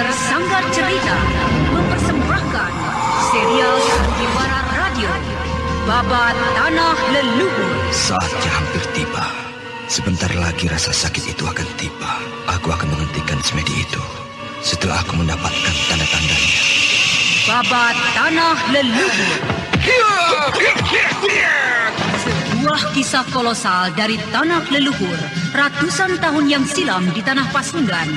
Teater Sanggar Cerita mempersembahkan serial Sandiwara Radio Babat Tanah Leluhur. Saatnya hampir tiba. Sebentar lagi rasa sakit itu akan tiba. Aku akan menghentikan semedi itu setelah aku mendapatkan tanda-tandanya. Babat Tanah Leluhur. Sebuah kisah kolosal dari tanah leluhur ratusan tahun yang silam di tanah Pasundan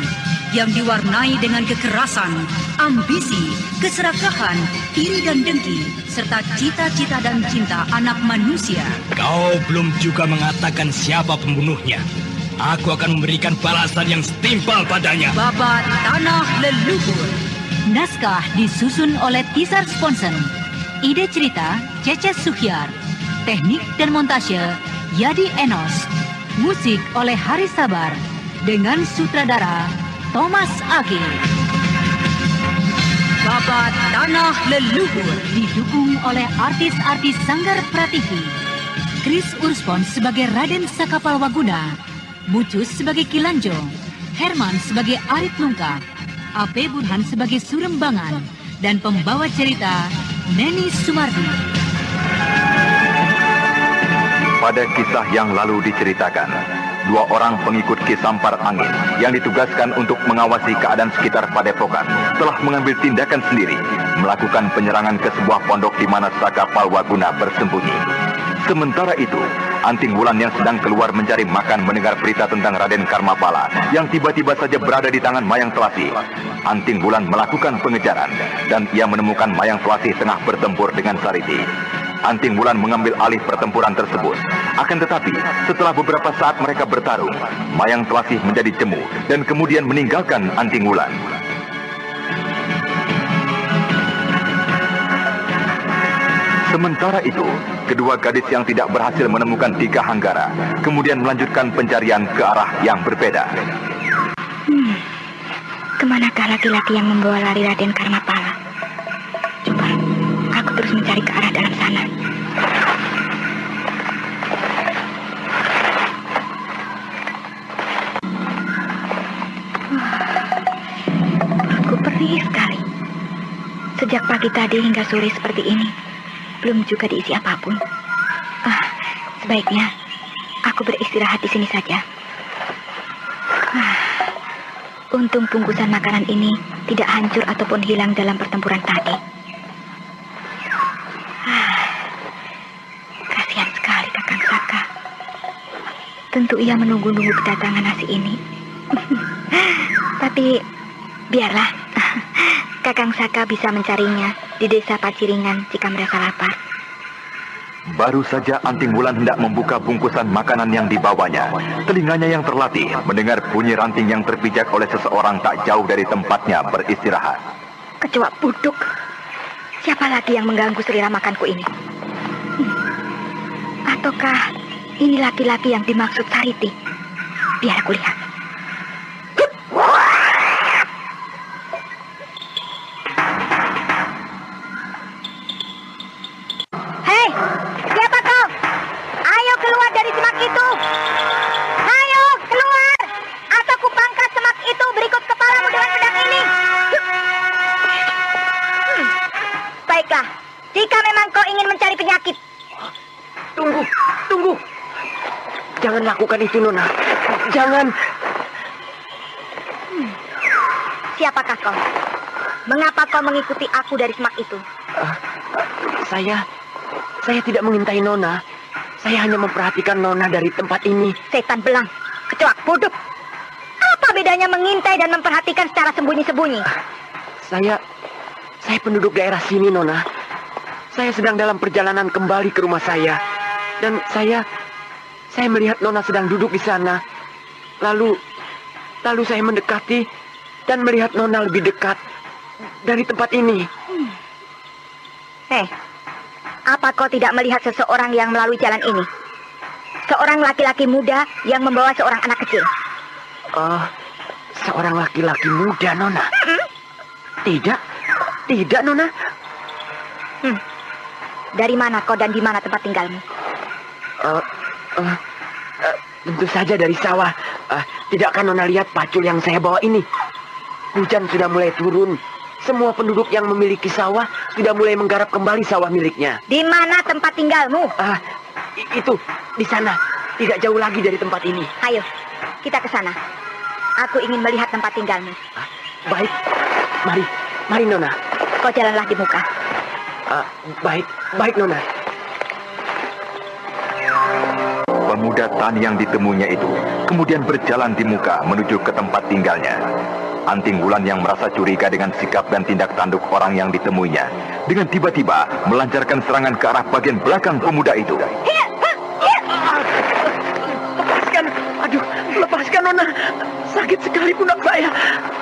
yang diwarnai dengan kekerasan, ambisi, keserakahan, iri dan dengki, serta cita-cita dan cinta anak manusia. Kau belum juga mengatakan siapa pembunuhnya. Aku akan memberikan balasan yang setimpal padanya. Babat Tanah Leluhur. Naskah disusun oleh Tisar Sponsen. Ide cerita Cece Suhyar. Teknik dan montase Yadi Enos. Musik oleh Haris Sabar dengan sutradara Thomas Age. Babat Tanah Leluhur didukung oleh artis-artis Sanggar Prativi. Chris Urspon sebagai Raden Sakapal Waguna, Bucus sebagai Kilanjo, Herman sebagai Arit Lungka, AP Burhan sebagai Surembangan, dan pembawa cerita Neni Sumardi. Pada kisah yang lalu diceritakan, dua orang pengikut Ki Sampar Angin yang ditugaskan untuk mengawasi keadaan sekitar Padepokan telah mengambil tindakan sendiri, melakukan penyerangan ke sebuah pondok di mana Sakapal Waguna bersembunyi. Sementara itu, Anting Wulan yang sedang keluar mencari makan mendengar berita tentang Raden Karmapala yang tiba-tiba saja berada di tangan Mayang Selasi. Anting Wulan melakukan pengejaran dan ia menemukan Mayang Selasi tengah bertempur dengan Sariti. Anting Wulan mengambil alih pertempuran tersebut. Akan tetapi, setelah beberapa saat mereka bertarung, Mayang Selasi menjadi jemu dan kemudian meninggalkan Anting Wulan. Sementara itu, kedua gadis yang tidak berhasil menemukan Tiga Hanggara kemudian melanjutkan pencarian ke arah yang berbeda. Kemanakah laki-laki yang membawa lari Raden Karmapala? Coba, aku terus mencari ke arah dalam sana. Perutku perih sekali. Sejak pagi tadi hingga sore seperti ini, belum juga diisi apapun. Sebaiknya aku beristirahat di sini saja. Untung bungkusan makanan ini tidak hancur ataupun hilang dalam pertempuran tadi. Kasihan sekali Kakang Saka. Tentu ia menunggu-nunggu kedatangan nasi ini. Tapi biarlah. Kakang Saka bisa mencarinya di desa Paciringan jika merasa lapar. Baru saja Anting Wulan hendak membuka bungkusan makanan yang dibawanya, telinganya yang terlatih mendengar bunyi ranting yang terpijak oleh seseorang tak jauh dari tempatnya beristirahat. Kecoa buduk. Siapa lagi yang mengganggu selera makanku ini? Ataukah ini laki-laki yang dimaksud Sariti? Biar aku lihat. Jangan lakukan itu, Nona. Jangan. Siapakah kau? Mengapa kau mengikuti aku dari semak itu? Saya tidak mengintai Nona. Saya hanya memperhatikan Nona dari tempat ini. Setan belang, kecoa bodoh. Apa bedanya mengintai dan memperhatikan secara sembunyi-sembunyi? Saya penduduk daerah sini, Nona. Saya sedang dalam perjalanan kembali ke rumah saya. Dan saya melihat Nona sedang duduk di sana. Lalu saya mendekati dan melihat Nona lebih dekat dari tempat ini. Apa kau tidak melihat seseorang yang melalui jalan ini? Seorang laki-laki muda yang membawa seorang anak kecil. Seorang laki-laki muda, Nona. Tidak, Nona. Dari mana kau dan di mana tempat tinggalmu? Tentu saja dari sawah. Tidakkah Nona lihat pacul yang saya bawa ini? Hujan sudah mulai turun. Semua penduduk yang memiliki sawah sudah mulai menggarap kembali sawah miliknya. Di mana tempat tinggalmu? Itu, di sana. Tidak jauh lagi dari tempat ini. Ayo, kita ke sana. Aku ingin melihat tempat tinggalmu. Baik, mari Nona. Kau jalanlah di muka. Baik Nona. Pemuda tani yang ditemuinya itu kemudian berjalan di muka menuju ke tempat tinggalnya. Anting Wulan yang merasa curiga dengan sikap dan tindak tanduk orang yang ditemuinya, dengan tiba-tiba melancarkan serangan ke arah bagian belakang pemuda itu. Lepaskan Nona. Sakit sekali pundak saya.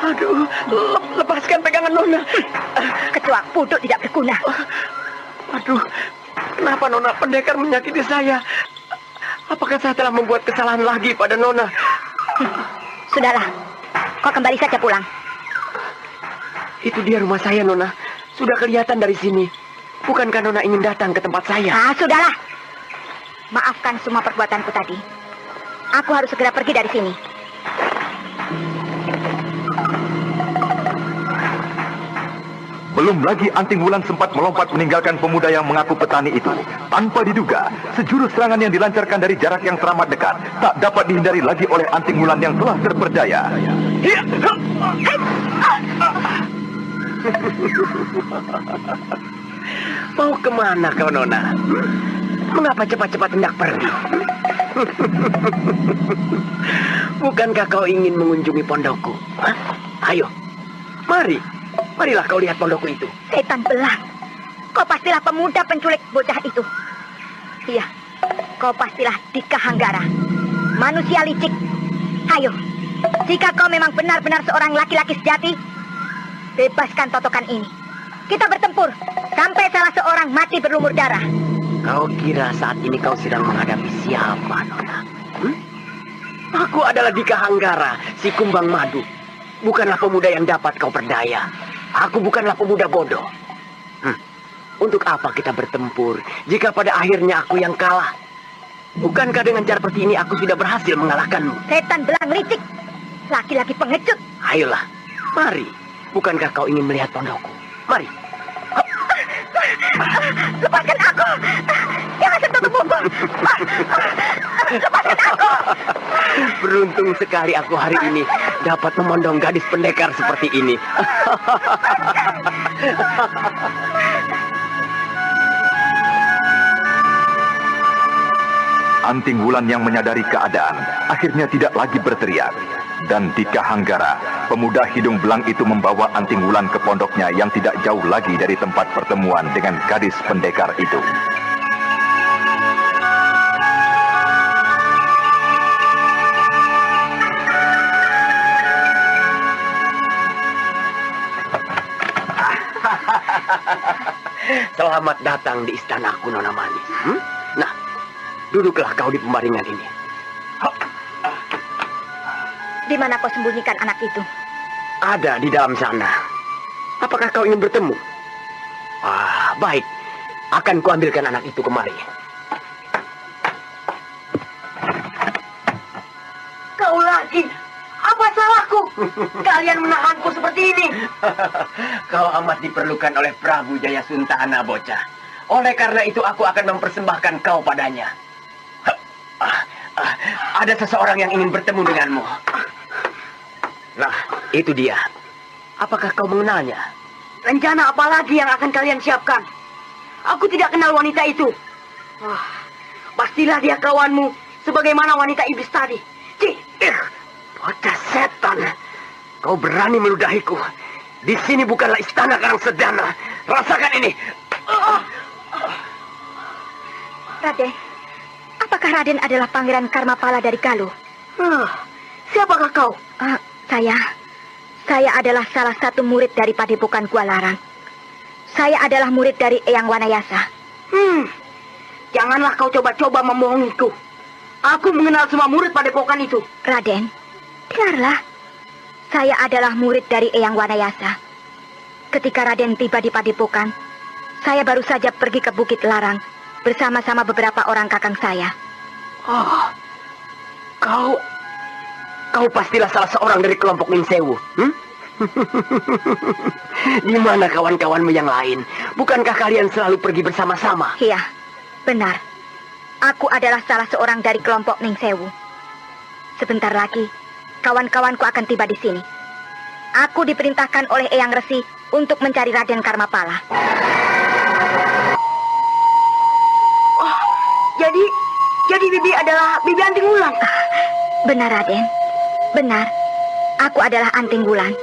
Aduh, lepaskan pegangan Nona. Kecoak bodoh tidak berguna. Aduh, kenapa Nona pendekar menyakiti saya? Apakah saya telah membuat kesalahan lagi pada Nona? Sudahlah, kau kembali saja pulang. Itu dia rumah saya, Nona. Sudah kelihatan dari sini. Bukankah Nona ingin datang ke tempat saya? Sudahlah. Maafkan semua perbuatanku tadi. Aku harus segera pergi dari sini. Belum lagi Anting Wulan sempat melompat meninggalkan pemuda yang mengaku petani itu. Tanpa diduga, sejurus serangan yang dilancarkan dari jarak yang teramat dekat tak dapat dihindari lagi oleh Anting Wulan yang telah terperdaya. Mau kemana kau, Nona? Mengapa cepat-cepat hendak pergi? Bukankah kau ingin mengunjungi pondokku? Ayo, marilah kau lihat pondokku itu. Setan belang. Kau pastilah pemuda penculik bocah itu. Iya, kau pastilah Dika Hanggara, manusia licik. Ayo, jika kau memang benar-benar seorang laki-laki sejati, bebaskan totokan ini. Kita bertempur sampai salah seorang mati berlumur darah. Kau kira saat ini kau sedang menghadapi siapa, Nona? Aku adalah Dika Hanggara, si kumbang madu. Bukanlah pemuda yang dapat kau perdaya. Aku bukanlah pemuda bodoh. Untuk apa kita bertempur jika pada akhirnya aku yang kalah? Bukankah dengan cara seperti ini aku sudah berhasil mengalahkanmu? Setan belang licik, laki-laki pengecut. Ayolah, mari. Bukankah kau ingin melihat pondokku? Mari. Lepaskan aku. Jangan sentuh tubuhku. Lepaskan aku. Beruntung sekali aku hari ini dapat memondong gadis pendekar seperti ini. Anting Wulan yang menyadari keadaan akhirnya tidak lagi berteriak. Dan Dika Hanggara, pemuda hidung belang itu membawa Anting Wulan ke pondoknya yang tidak jauh lagi dari tempat pertemuan dengan gadis pendekar itu. Selamat datang di istanaku, Nona Manis. Nah, duduklah kau di pembaringan ini. Di mana kau sembunyikan anak itu? Ada di dalam sana. Apakah kau ingin bertemu? Baik. Akan kuambilkan anak itu kemari. Kau lagi? Apa salahku? Kalian menahanku seperti ini. Kau amat diperlukan oleh Prabu Jayasuntana, bocah. Oleh karena itu aku akan mempersembahkan kau padanya. Ada seseorang yang ingin bertemu denganmu. Nah, itu dia. Apakah kau mengenalnya? Rencana apa lagi yang akan kalian siapkan? Aku tidak kenal wanita itu. Pastilah dia kawanmu, sebagaimana wanita iblis tadi. Bocah setan. Kau berani meludahiku. Di sini bukanlah istana Karangsedana. Rasakan ini. Raden, apakah Raden adalah Pangeran Karmapala dari Galuh? Siapakah kau? Saya adalah salah satu murid dari Padepokan Gualarang. Saya adalah murid dari Eyang Wanayasa. Janganlah kau coba-coba membohongiku. Aku mengenal semua murid Padepokan itu. Raden, dengarlah. Saya adalah murid dari Eyang Wanayasa. Ketika Raden tiba di Padepokan, saya baru saja pergi ke Bukit Larang bersama-sama beberapa orang kakang saya. Kau pastilah salah seorang dari kelompok Ning Sewu. Di mana kawan-kawanmu yang lain? Bukankah kalian selalu pergi bersama-sama? Iya, benar. Aku adalah salah seorang dari kelompok Ning Sewu. Sebentar lagi, kawan-kawanku akan tiba di sini. Aku diperintahkan oleh Eyang Resi untuk mencari Raden Karmapala. Oh, jadi Bibi adalah Bibi Anting Wulan. Benar, Raden. Benar. Aku adalah Anting Wulan.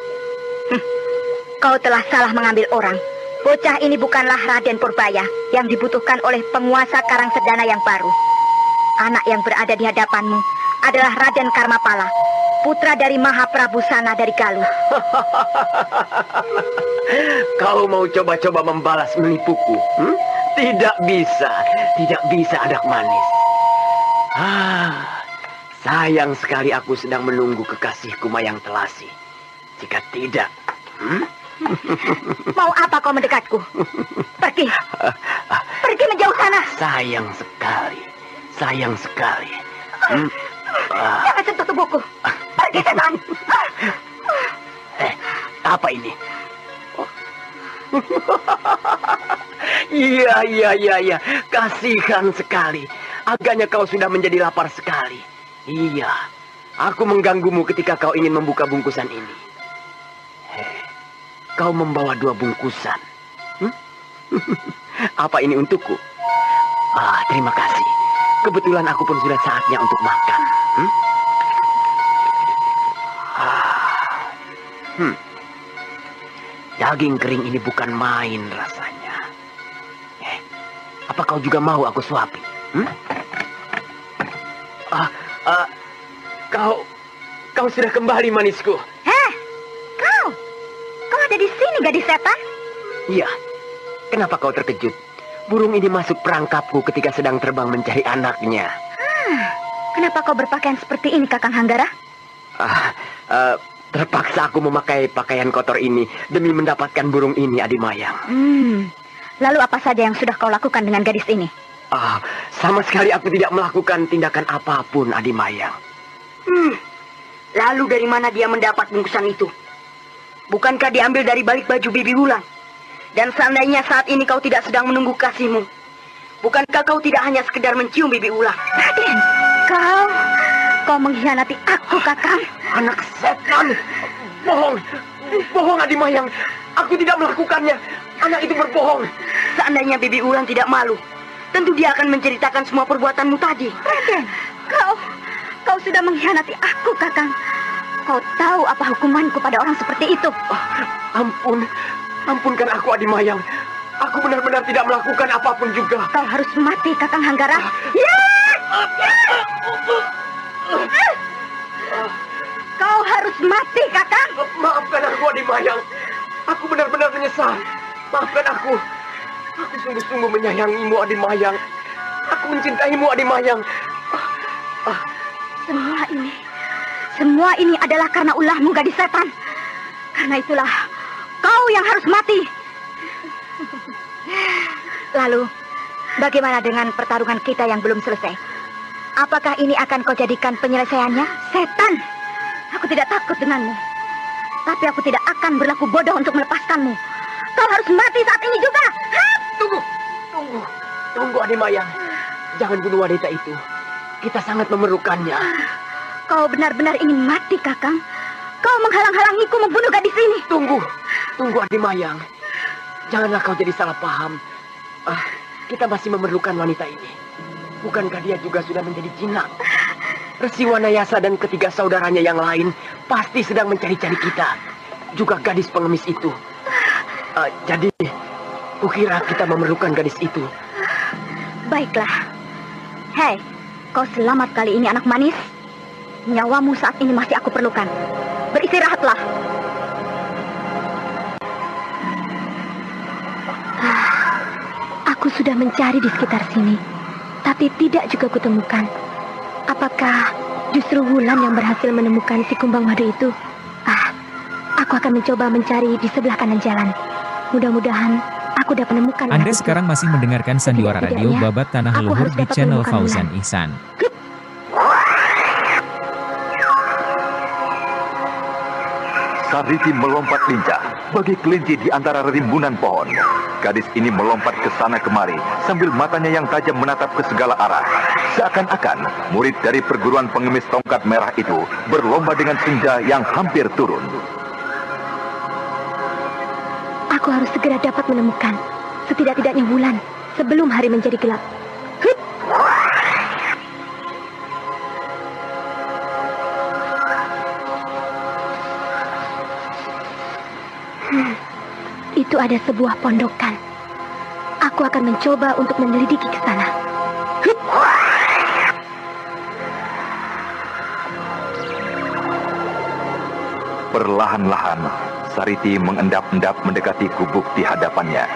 Kau telah salah mengambil orang. Bocah ini bukanlah Raden Purbaya yang dibutuhkan oleh penguasa Karangsedana yang baru. Anak yang berada di hadapanmu adalah Raden Karmapala, putra dari Mahaprabu Sana dari Galuh. Kau mau coba-coba membalas menipuku? Tidak bisa Adak Manis. Sayang sekali aku sedang menunggu kekasihku Mayang Telasi. Jika tidak, Mau apa kau mendekatku? Pergi. Pergi menjauh sana. Sayang sekali. Jangan sentuh tubuhku. Pergi, setan. Apa ini? Iya. Kasihan sekali. Agaknya kau sudah menjadi lapar sekali. Iya. Aku mengganggumu ketika kau ingin membuka bungkusan ini. Kau membawa 2 bungkusan. Apa ini untukku? Terima kasih. Kebetulan aku pun sudah saatnya untuk makan. Daging kering ini bukan main rasanya. Apa kau juga mau aku suapi? Kau sudah kembali, manisku. Kau ada di sini, gadis setan? Iya. Kenapa kau terkejut? Burung ini masuk perangkapku ketika sedang terbang mencari anaknya. Kenapa kau berpakaian seperti ini, Kakang Hanggara? Terpaksa aku memakai pakaian kotor ini demi mendapatkan burung ini, Adimayang. Lalu apa saja yang sudah kau lakukan dengan gadis ini? Sama sekali aku tidak melakukan tindakan apapun, Adimayang. Lalu dari mana dia mendapat bungkusan itu? Bukankah diambil dari balik baju Bibi Wulan? Dan seandainya saat ini kau tidak sedang menunggu kasihmu, bukankah kau tidak hanya sekedar mencium Bibi Wulan? Raden, kau mengkhianati aku, Kakang. Anak setan! Bohong, Adimayang. Aku tidak melakukannya. Anak itu berbohong. Seandainya Bibi Wulan tidak malu, tentu dia akan menceritakan semua perbuatanmu tadi. Raden, kau sudah mengkhianati aku, Kakang. Kau tahu apa hukumanku pada orang seperti itu? Ampunkan aku, Adimayang. Aku benar-benar tidak melakukan apapun juga. Kau harus mati, Kakang Hanggara. Kau harus mati, Kakang. Maafkan aku, Adimayang. Aku benar-benar menyesal. Maafkan aku. Aku sungguh-sungguh menyayangimu, Adimayang. Aku mencintaimu, Adimayang. Semua ini adalah karena ulahmu, gadis setan. Karena itulah kau yang harus mati. Lalu, bagaimana dengan pertarungan kita yang belum selesai? Apakah ini akan kau jadikan penyelesaiannya? Setan, aku tidak takut denganmu. Tapi aku tidak akan berlaku bodoh untuk melepaskanmu. Kau harus mati saat ini juga. Tunggu, Adimayang. Jangan bunuh wanita itu. Kita sangat memerlukannya. Kau benar-benar ingin mati, Kakang? Kau menghalang-halangiku membunuh gadis ini. Tunggu, Adimayang. Janganlah kau jadi salah paham. Kita masih memerlukan wanita ini. Bukankah dia juga sudah menjadi jinak? Resi Wanayasa dan ketiga saudaranya yang lain pasti sedang mencari-cari kita. Juga gadis pengemis itu. Jadi, kukira kita memerlukan gadis itu. Baiklah. Hei, kau selamat kali ini, anak manis. Nyawamu saat ini masih aku perlukan. Beristirahatlah. Aku sudah mencari di sekitar sini, tapi tidak juga kutemukan. Apakah justru Wulan yang berhasil menemukan si kumbang madu itu? Aku akan mencoba mencari di sebelah kanan jalan. Mudah-mudahan aku dapat menemukan. Anda sekarang masih mendengarkan Sandiwara Radio Babat Tanah Leluhur di channel Fauzan Ihsan. Sariti melompat lincah bagai kelinci di antara rimbunan pohon. Gadis ini melompat ke sana kemari sambil matanya yang tajam menatap ke segala arah. Seakan-akan murid dari perguruan pengemis tongkat merah itu berlomba dengan senja yang hampir turun. Aku harus segera dapat menemukan setidak-tidaknya Wulan sebelum hari menjadi gelap. Hup! Itu ada sebuah pondokan. Aku akan mencoba untuk menyelidiki ke sana. Hup! Perlahan-lahan, Sariti mengendap-endap mendekati gubuk di hadapannya.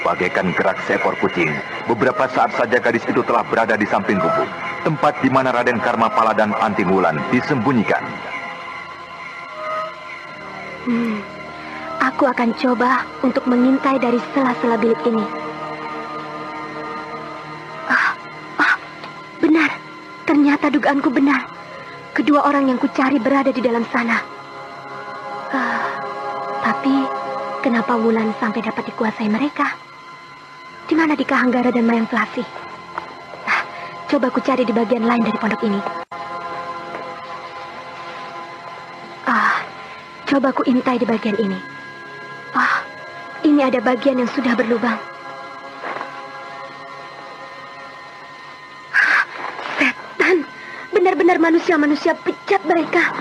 Bagaikan gerak seekor kucing, beberapa saat saja gadis itu telah berada di samping gubuk, tempat di mana Raden Karmapala dan Anting Wulan disembunyikan. Aku akan coba untuk mengintai dari sela-sela bilik ini. Benar, ternyata dugaanku benar. Kedua orang yang kucari berada di dalam sana. Tapi kenapa Wulan sampai dapat dikuasai mereka? Di mana Dika Hanggara dan Mayang Selasih? Coba ku cari di bagian lain dari pondok ini. Coba ku intai di bagian ini. Ini ada bagian yang sudah berlubang. Setan, benar-benar manusia-manusia bejat mereka.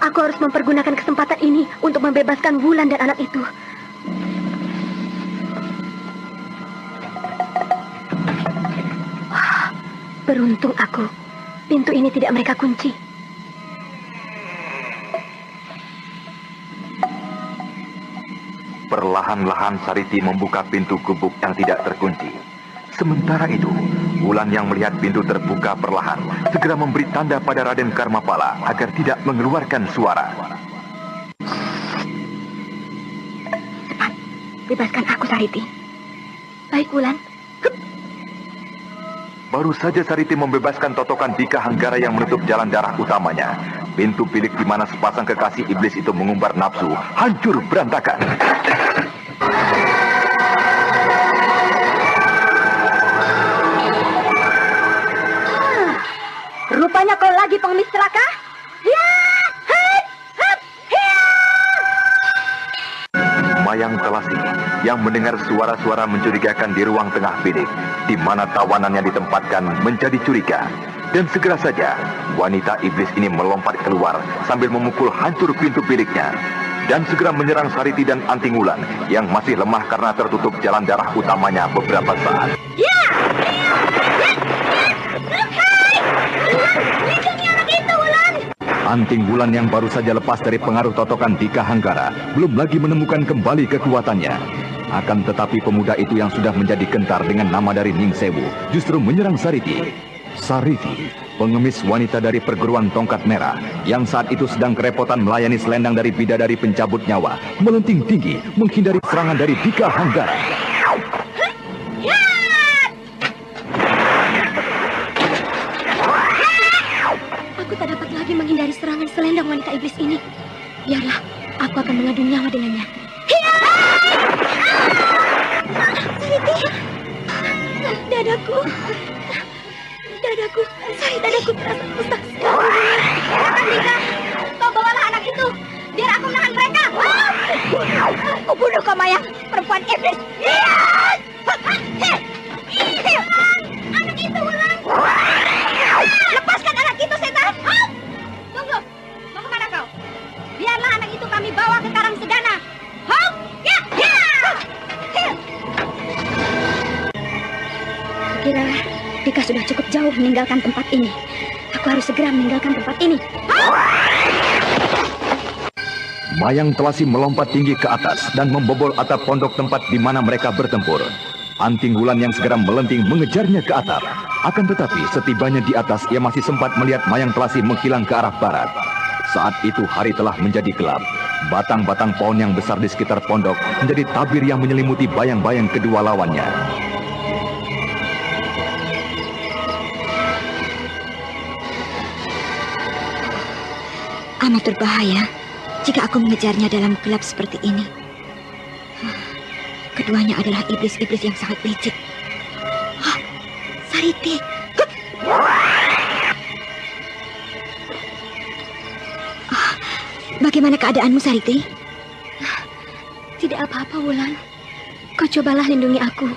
Aku harus mempergunakan kesempatan ini untuk membebaskan Wulan dan anak itu. Beruntung aku, pintu ini tidak mereka kunci. Perlahan-lahan Sariti membuka pintu gubuk yang tidak terkunci. Sementara itu, Wulan yang melihat pintu terbuka perlahan segera memberi tanda pada Raden Karmapala agar tidak mengeluarkan suara. Cepat, bebaskan aku, Sariti. Baik, Wulan. Baru saja Sariti membebaskan totokan Dika Hanggara yang menutup jalan darah utamanya, pintu bilik di mana sepasang kekasih iblis itu mengumbar nafsu hancur berantakan. Rupanya kau lagi pengemis celaka? Ya! Mayang Selasih yang mendengar suara-suara mencurigakan di ruang tengah bilik, di mana tawanannya ditempatkan menjadi curiga. Dan segera saja, wanita iblis ini melompat keluar sambil memukul hancur pintu biliknya. Dan segera menyerang Sariti dan Anting Wulan yang masih lemah karena tertutup jalan darah utamanya beberapa saat. Ya! Lindungi anak itu, Wulan! Anting Wulan yang baru saja lepas dari pengaruh totokan Dika Hanggara belum lagi menemukan kembali kekuatannya. Akan tetapi pemuda itu yang sudah menjadi gentar dengan nama dari Ning Sewu justru menyerang Sariti. Sariti, pengemis wanita dari perguruan tongkat merah yang saat itu sedang kerepotan melayani selendang dari bidadari pencabut nyawa, melenting tinggi menghindari serangan dari Dika Hanggara. Aku tak dapat lagi menghindari serangan selendang wanita iblis ini. Biarlah, aku akan mengadu nyawa dengannya. Sariti, dadaku, dadaku terasa susah sekali. Dika, kau bawalah anak itu, biar aku menahan mereka. Aku bunuh kau, Mayang, perempuan iblis. Anak itu, Wulan. Lepaskan anak itu, setan. Tunggu, mau kemana kau? Biarlah anak itu kami bawa ke Karang Sedana. Kira Dika sudah cukup jauh meninggalkan tempat ini. Aku harus segera meninggalkan tempat ini. Mayang Selasih melompat tinggi ke atas dan membobol atap pondok tempat di mana mereka bertempur. Anting Wulan yang segera melenting mengejarnya ke atap. Akan tetapi setibanya di atas, ia masih sempat melihat Mayang Selasih menghilang ke arah barat. Saat itu hari telah menjadi gelap. Batang-batang pohon yang besar di sekitar pondok menjadi tabir yang menyelimuti bayang-bayang kedua lawannya. Amat berbahaya jika aku mengejarnya dalam gelap seperti ini. Keduanya adalah iblis-iblis yang sangat licik. Sariti. Bagaimana keadaanmu, Sariti? Tidak apa-apa, Wulan. Kau cobalah lindungi aku.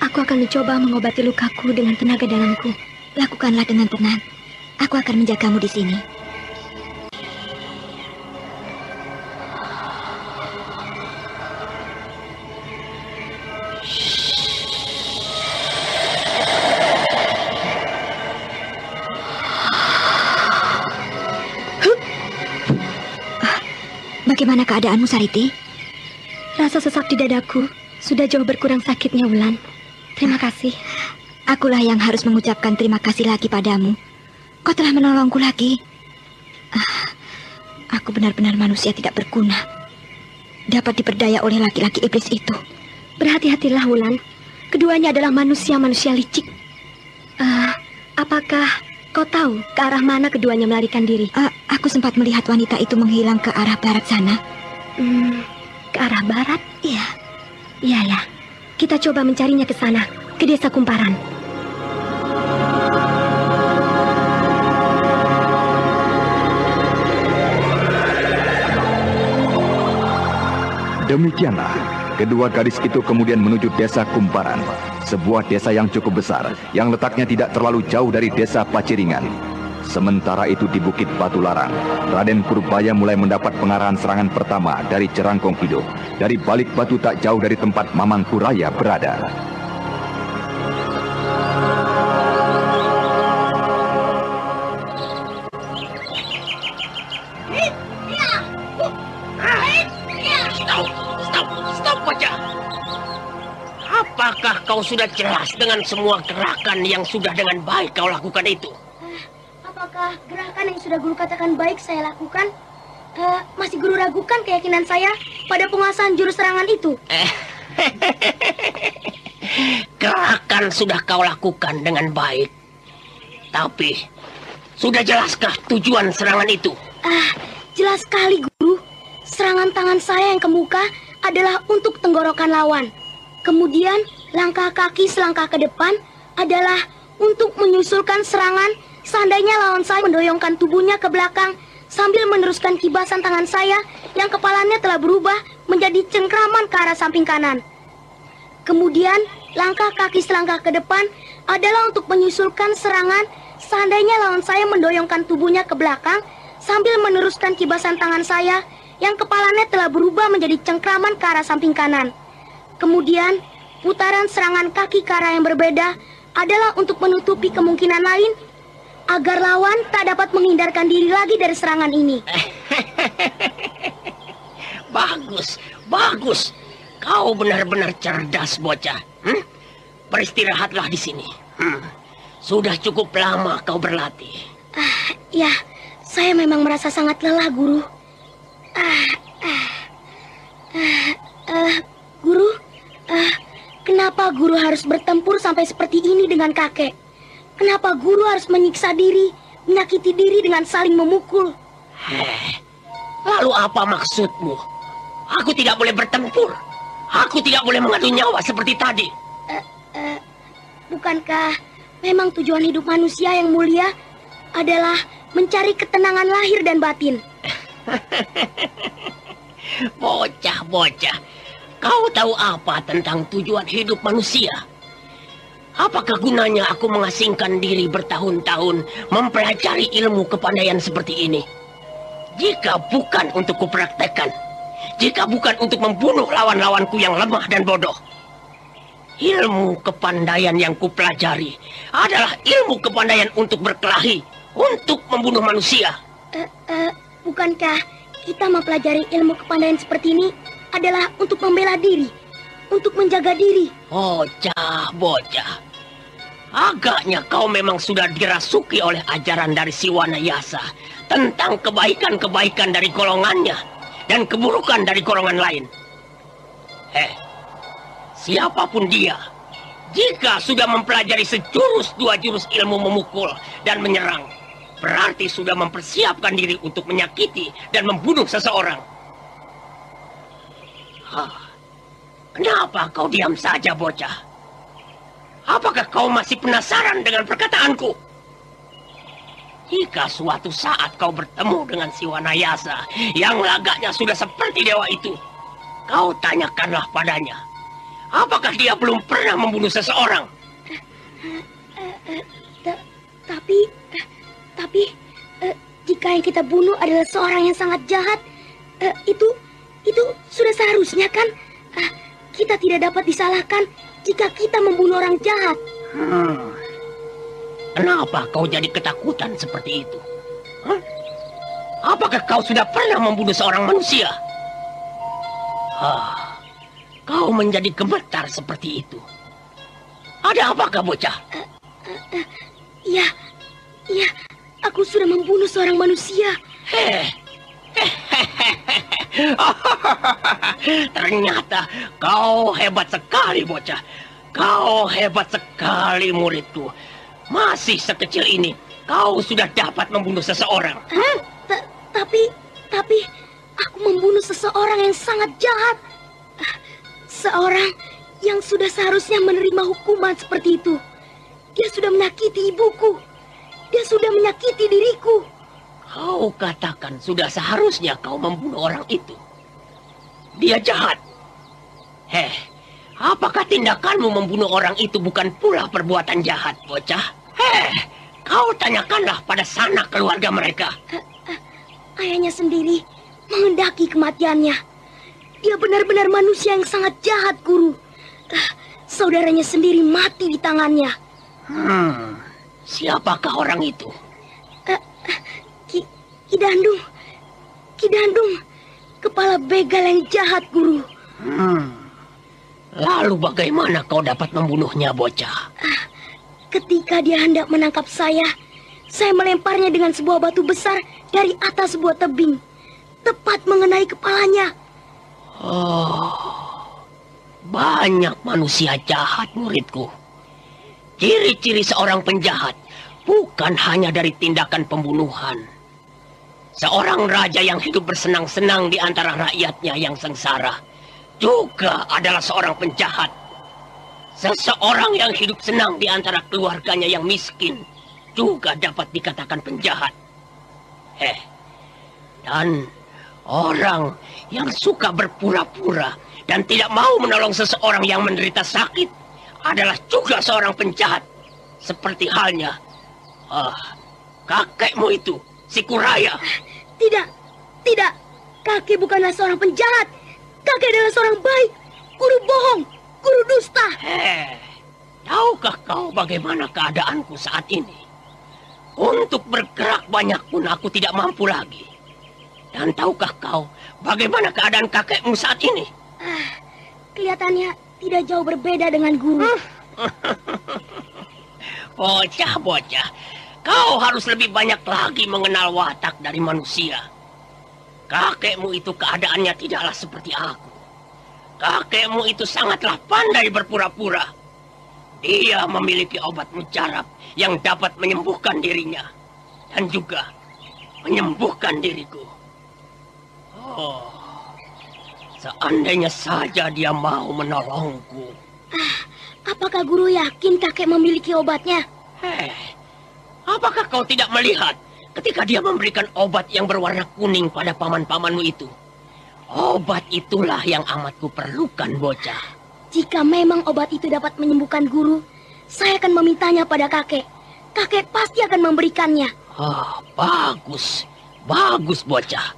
Aku akan mencoba mengobati lukaku dengan tenaga dalamku. Lakukanlah dengan tenang. Aku akan menjagamu di sini. Bagaimana keadaanmu, Sariti? Rasa sesak di dadaku sudah jauh berkurang sakitnya, Wulan. Terima kasih. Akulah yang harus mengucapkan terima kasih lagi padamu. Kau telah menolongku lagi. Aku benar-benar manusia tidak berguna. Dapat diperdaya oleh laki-laki iblis itu. Berhati-hatilah, Wulan. Keduanya adalah manusia-manusia licik. Apakah kau tahu ke arah mana keduanya melarikan diri? Aku sempat melihat wanita itu menghilang ke arah barat sana. Ke arah barat? Iya. Iya ya. Kita coba mencarinya ke sana, ke desa Kumparan. Demikianlah, kedua gadis itu kemudian menuju desa Kumparan, sebuah desa yang cukup besar, yang letaknya tidak terlalu jauh dari desa Paciringan. Sementara itu di Bukit Batu Larang, Raden Purbaya mulai mendapat pengarahan serangan pertama dari Cerangkong Hidup, dari balik batu tak jauh dari tempat Mamang Kuraya berada. Stop, Bocah. Apakah kau sudah jelas dengan semua gerakan yang sudah dengan baik kau lakukan itu? Apakah gerakan yang sudah guru katakan baik saya lakukan? Masih guru ragukan keyakinan saya pada penguasaan jurus serangan itu? Gerakan sudah kau lakukan dengan baik. Tapi, sudah jelaskah tujuan serangan itu? Jelas sekali, Guru. Serangan tangan saya yang ke muka adalah untuk tenggorokan lawan. Kemudian, langkah kaki selangkah ke depan adalah untuk menyusulkan serangan seandainya lawan saya mendoyongkan tubuhnya ke belakang sambil meneruskan kibasan tangan saya yang kepalanya telah berubah menjadi cengkraman ke arah samping kanan. Kemudian, langkah kaki selangkah ke depan adalah untuk menyusulkan serangan seandainya lawan saya mendoyongkan tubuhnya ke belakang sambil meneruskan kibasan tangan saya yang kepalanya telah berubah menjadi cengkraman ke arah samping kanan. Kemudian, putaran serangan kaki ke arah yang berbeda adalah untuk menutupi kemungkinan lain agar lawan tak dapat menghindarkan diri lagi dari serangan ini. Bagus. Kau benar-benar cerdas, Bocah. Beristirahatlah di sini. Sudah cukup lama kau berlatih. Ya, saya memang merasa sangat lelah, Guru. Guru, kenapa Guru harus bertempur sampai seperti ini dengan kakek? Kenapa Guru harus menyiksa diri, menyakiti diri dengan saling memukul? Lalu apa maksudmu? Aku tidak boleh bertempur. Aku tidak boleh mengadu nyawa seperti tadi. Bukankah memang tujuan hidup manusia yang mulia adalah mencari ketenangan lahir dan batin? Bocah, kau tahu apa tentang tujuan hidup manusia? Apakah gunanya aku mengasingkan diri bertahun-tahun mempelajari ilmu kepandaian seperti ini? Jika bukan untuk kupraktekkan, jika bukan untuk membunuh lawan-lawanku yang lemah dan bodoh. Ilmu kepandaian yang kupelajari adalah ilmu kepandaian untuk berkelahi, untuk membunuh manusia. Bukankah kita mempelajari ilmu kepandaian seperti ini adalah untuk membela diri, untuk menjaga diri? Bocah. Agaknya kau memang sudah dirasuki oleh ajaran dari Siwanayasa tentang kebaikan-kebaikan dari golongannya dan keburukan dari golongan lain. Siapapun dia, jika sudah mempelajari sejurus dua jurus ilmu memukul dan menyerang, berarti sudah mempersiapkan diri untuk menyakiti dan membunuh seseorang. Kenapa kau diam saja, bocah? Apakah kau masih penasaran dengan perkataanku? Jika suatu saat kau bertemu dengan si Wanayasa yang lagaknya sudah seperti dewa itu, kau tanyakanlah padanya, apakah dia belum pernah membunuh seseorang? Tapi jika yang kita bunuh adalah seorang yang sangat jahat, itu sudah seharusnya kan? Kita tidak dapat disalahkan jika kita membunuh orang jahat. Kenapa kau jadi ketakutan seperti itu? Apakah kau sudah pernah membunuh seorang manusia? Kau menjadi gemetar seperti itu. Ada apakah, bocah? Iya, aku sudah membunuh seorang manusia. Ternyata kau hebat sekali, bocah. Kau hebat sekali, muridku. Masih sekecil ini, kau sudah dapat membunuh seseorang. Tapi aku membunuh seseorang yang sangat jahat. Seorang yang sudah seharusnya menerima hukuman seperti itu. Dia sudah menyakiti ibuku. Dia sudah menyakiti diriku. Kau katakan sudah seharusnya kau membunuh orang itu. Dia jahat. Apakah tindakanmu membunuh orang itu bukan pula perbuatan jahat, bocah? Kau tanyakanlah pada sanak keluarga mereka. Ayahnya sendiri menghendaki kematiannya. Dia benar-benar manusia yang sangat jahat, Guru. Saudaranya sendiri mati di tangannya. Siapakah orang itu? Ki Dandung, kepala begal yang jahat, Guru. Lalu bagaimana kau dapat membunuhnya, bocah? Ketika dia hendak menangkap saya melemparnya dengan sebuah batu besar dari atas sebuah tebing, tepat mengenai kepalanya. Banyak manusia jahat, muridku. Ciri-ciri seorang penjahat bukan hanya dari tindakan pembunuhan. Seorang raja yang hidup bersenang-senang di antara rakyatnya yang sengsara juga adalah seorang penjahat. Seseorang yang hidup senang di antara keluarganya yang miskin juga dapat dikatakan penjahat. Dan orang yang suka berpura-pura dan tidak mau menolong seseorang yang menderita sakit adalah juga seorang penjahat. Seperti halnya kakekmu itu, si Kuraya. Tidak. Kakek bukanlah seorang penjahat. Kakek adalah seorang baik. Guru bohong, guru dusta. Tahukah kau bagaimana keadaanku saat ini? Untuk bergerak banyak pun aku tidak mampu lagi. Dan tahukah kau bagaimana keadaan kakekmu saat ini? Kelihatannya tidak jauh berbeda dengan guru. Bocah, kau harus lebih banyak lagi mengenal watak dari manusia. Kakekmu itu keadaannya tidaklah seperti aku. Kakekmu itu sangatlah pandai berpura-pura. Dia memiliki obat mujarab yang dapat menyembuhkan dirinya. Dan juga menyembuhkan diriku. Seandainya saja dia mau menolongku. Apakah guru yakin kakek memiliki obatnya? Apakah kau tidak melihat ketika dia memberikan obat yang berwarna kuning pada paman-pamanmu itu? Obat itulah yang amat kuperlukan, bocah. Jika memang obat itu dapat menyembuhkan guru, saya akan memintanya pada kakek. Kakek pasti akan memberikannya. Bagus. Bagus, bocah.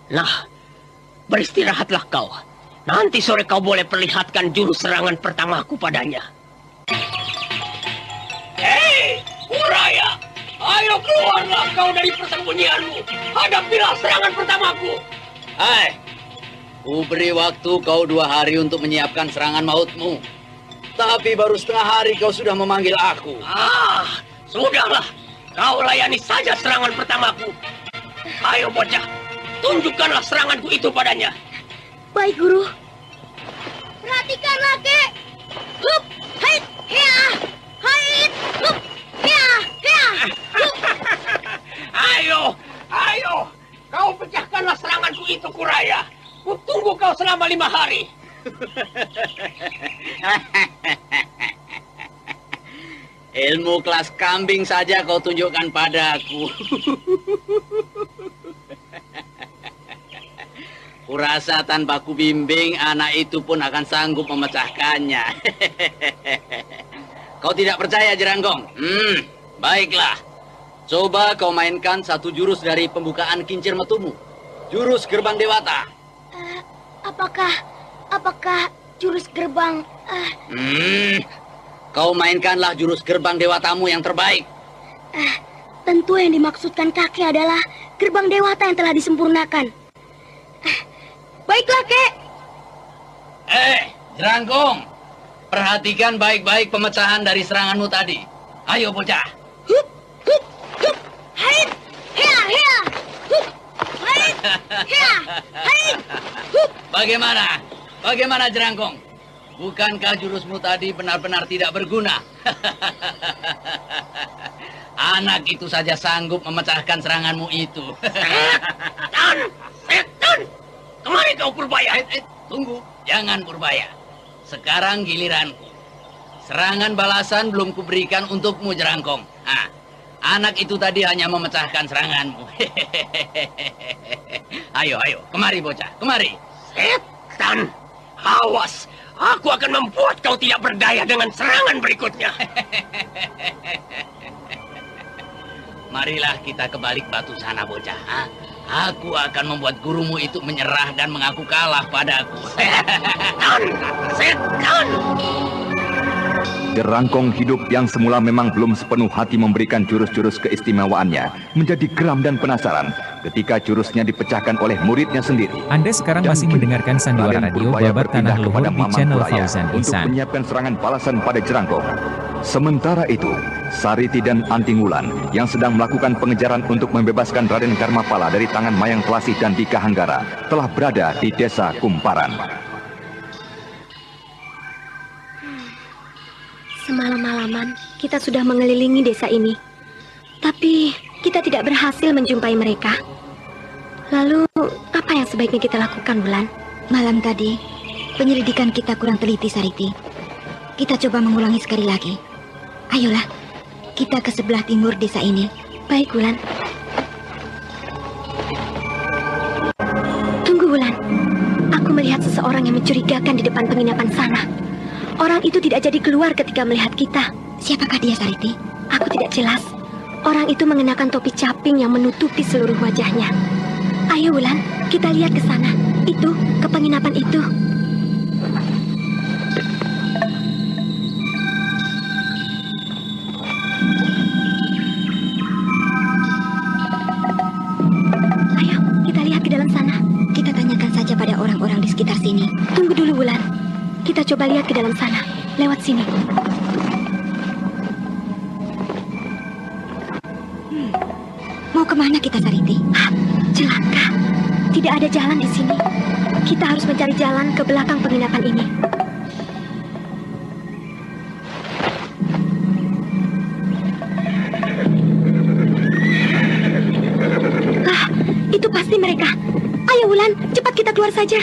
Nah, beristirahatlah kau. Nanti sore kau boleh perlihatkan jurus serangan pertamaku padanya. Kuraya! Ayo keluarlah kau dari persembunyianmu. Hadapilah serangan pertamaku. Ku beri waktu kau 2 hari untuk menyiapkan serangan mautmu. Tapi baru setengah hari kau sudah memanggil aku. Sudahlah. Kau layani saja serangan pertamaku. Ayo bocah, tunjukkanlah seranganku itu padanya. Baik, guru. Perhatikanlah, Kek. Hup, hait, hea, hait, hup, hea, hea, hup. Ayo, kau pecahkanlah seranganku itu, Kuraya. Kutunggu kau selama 5 hari. Ilmu kelas kambing saja kau tunjukkan padaku. Kurasa tanpa kubimbing, anak itu pun akan sanggup memecahkannya. Kau tidak percaya, Jeranggong? Baiklah. Coba kau mainkan satu jurus dari pembukaan kincir metumu. Jurus gerbang dewata. Apakah jurus gerbang... Kau mainkanlah jurus gerbang dewatamu yang terbaik. Tentu yang dimaksudkan kakek adalah gerbang dewata yang telah disempurnakan. Baiklah, Kek. Jeranggong, perhatikan baik-baik pemecahan dari seranganmu tadi. Ayo, bocah. Bagaimana, Jeranggong? Bukankah jurusmu tadi benar-benar tidak berguna? Anak itu saja sanggup memecahkan seranganmu itu. Setan! Kemari kau, Purbaya. Tunggu, jangan Purbaya. Sekarang giliranku. Serangan balasan belum kuberikan untukmu, Jeranggong. Anak itu tadi hanya memecahkan seranganmu. Ayo, kemari bocah, kemari. Setan, awas. Aku akan membuat kau tidak berdaya dengan serangan berikutnya. Marilah kita ke balik batu sana, bocah. Aku akan membuat gurumu itu menyerah dan mengaku kalah padaku. Setan! Jeranggong hidup yang semula memang belum sepenuh hati memberikan jurus-jurus keistimewaannya menjadi geram dan penasaran ketika jurusnya dipecahkan oleh muridnya sendiri. Anda sekarang masih mendengarkan Sandiwara Radio Babat Tanah Luhur di channel Fauzan untuk Ihsan. menyiapkan serangan balasan pada Jeranggong. Sementara itu, Sariti dan Antingwulan yang sedang melakukan pengejaran untuk membebaskan Raden Karmapala dari tangan Mayang Telasih dan Dika Hanggara telah berada di desa Kumparan. Semalam-malaman kita sudah mengelilingi desa ini, tapi kita tidak berhasil menjumpai mereka. Lalu, apa yang sebaiknya kita lakukan, Wulan? Malam tadi, penyelidikan kita kurang teliti, Sariti. Kita coba mengulangi sekali lagi. Ayolah, kita ke sebelah timur desa ini. Baik, Wulan. Tunggu, Wulan. Aku melihat seseorang yang mencurigakan di depan penginapan sana. Orang itu tidak jadi keluar ketika melihat kita. Siapakah dia, Sariti? Aku tidak jelas. Orang itu mengenakan topi caping yang menutupi seluruh wajahnya. Ayo, Wulan, kita lihat ke sana. Itu, ke penginapan itu. Ayo, kita lihat ke dalam sana. Kita tanyakan saja pada orang-orang di sekitar sini. Tunggu dulu, Wulan. Kita coba lihat ke dalam sana. Lewat sini. Mau kemana kita, Sariti? Celaka. Tidak ada jalan di sini. Kita harus mencari jalan ke belakang penginapan ini. Itu pasti mereka. Ayo, Wulan, cepat kita keluar saja.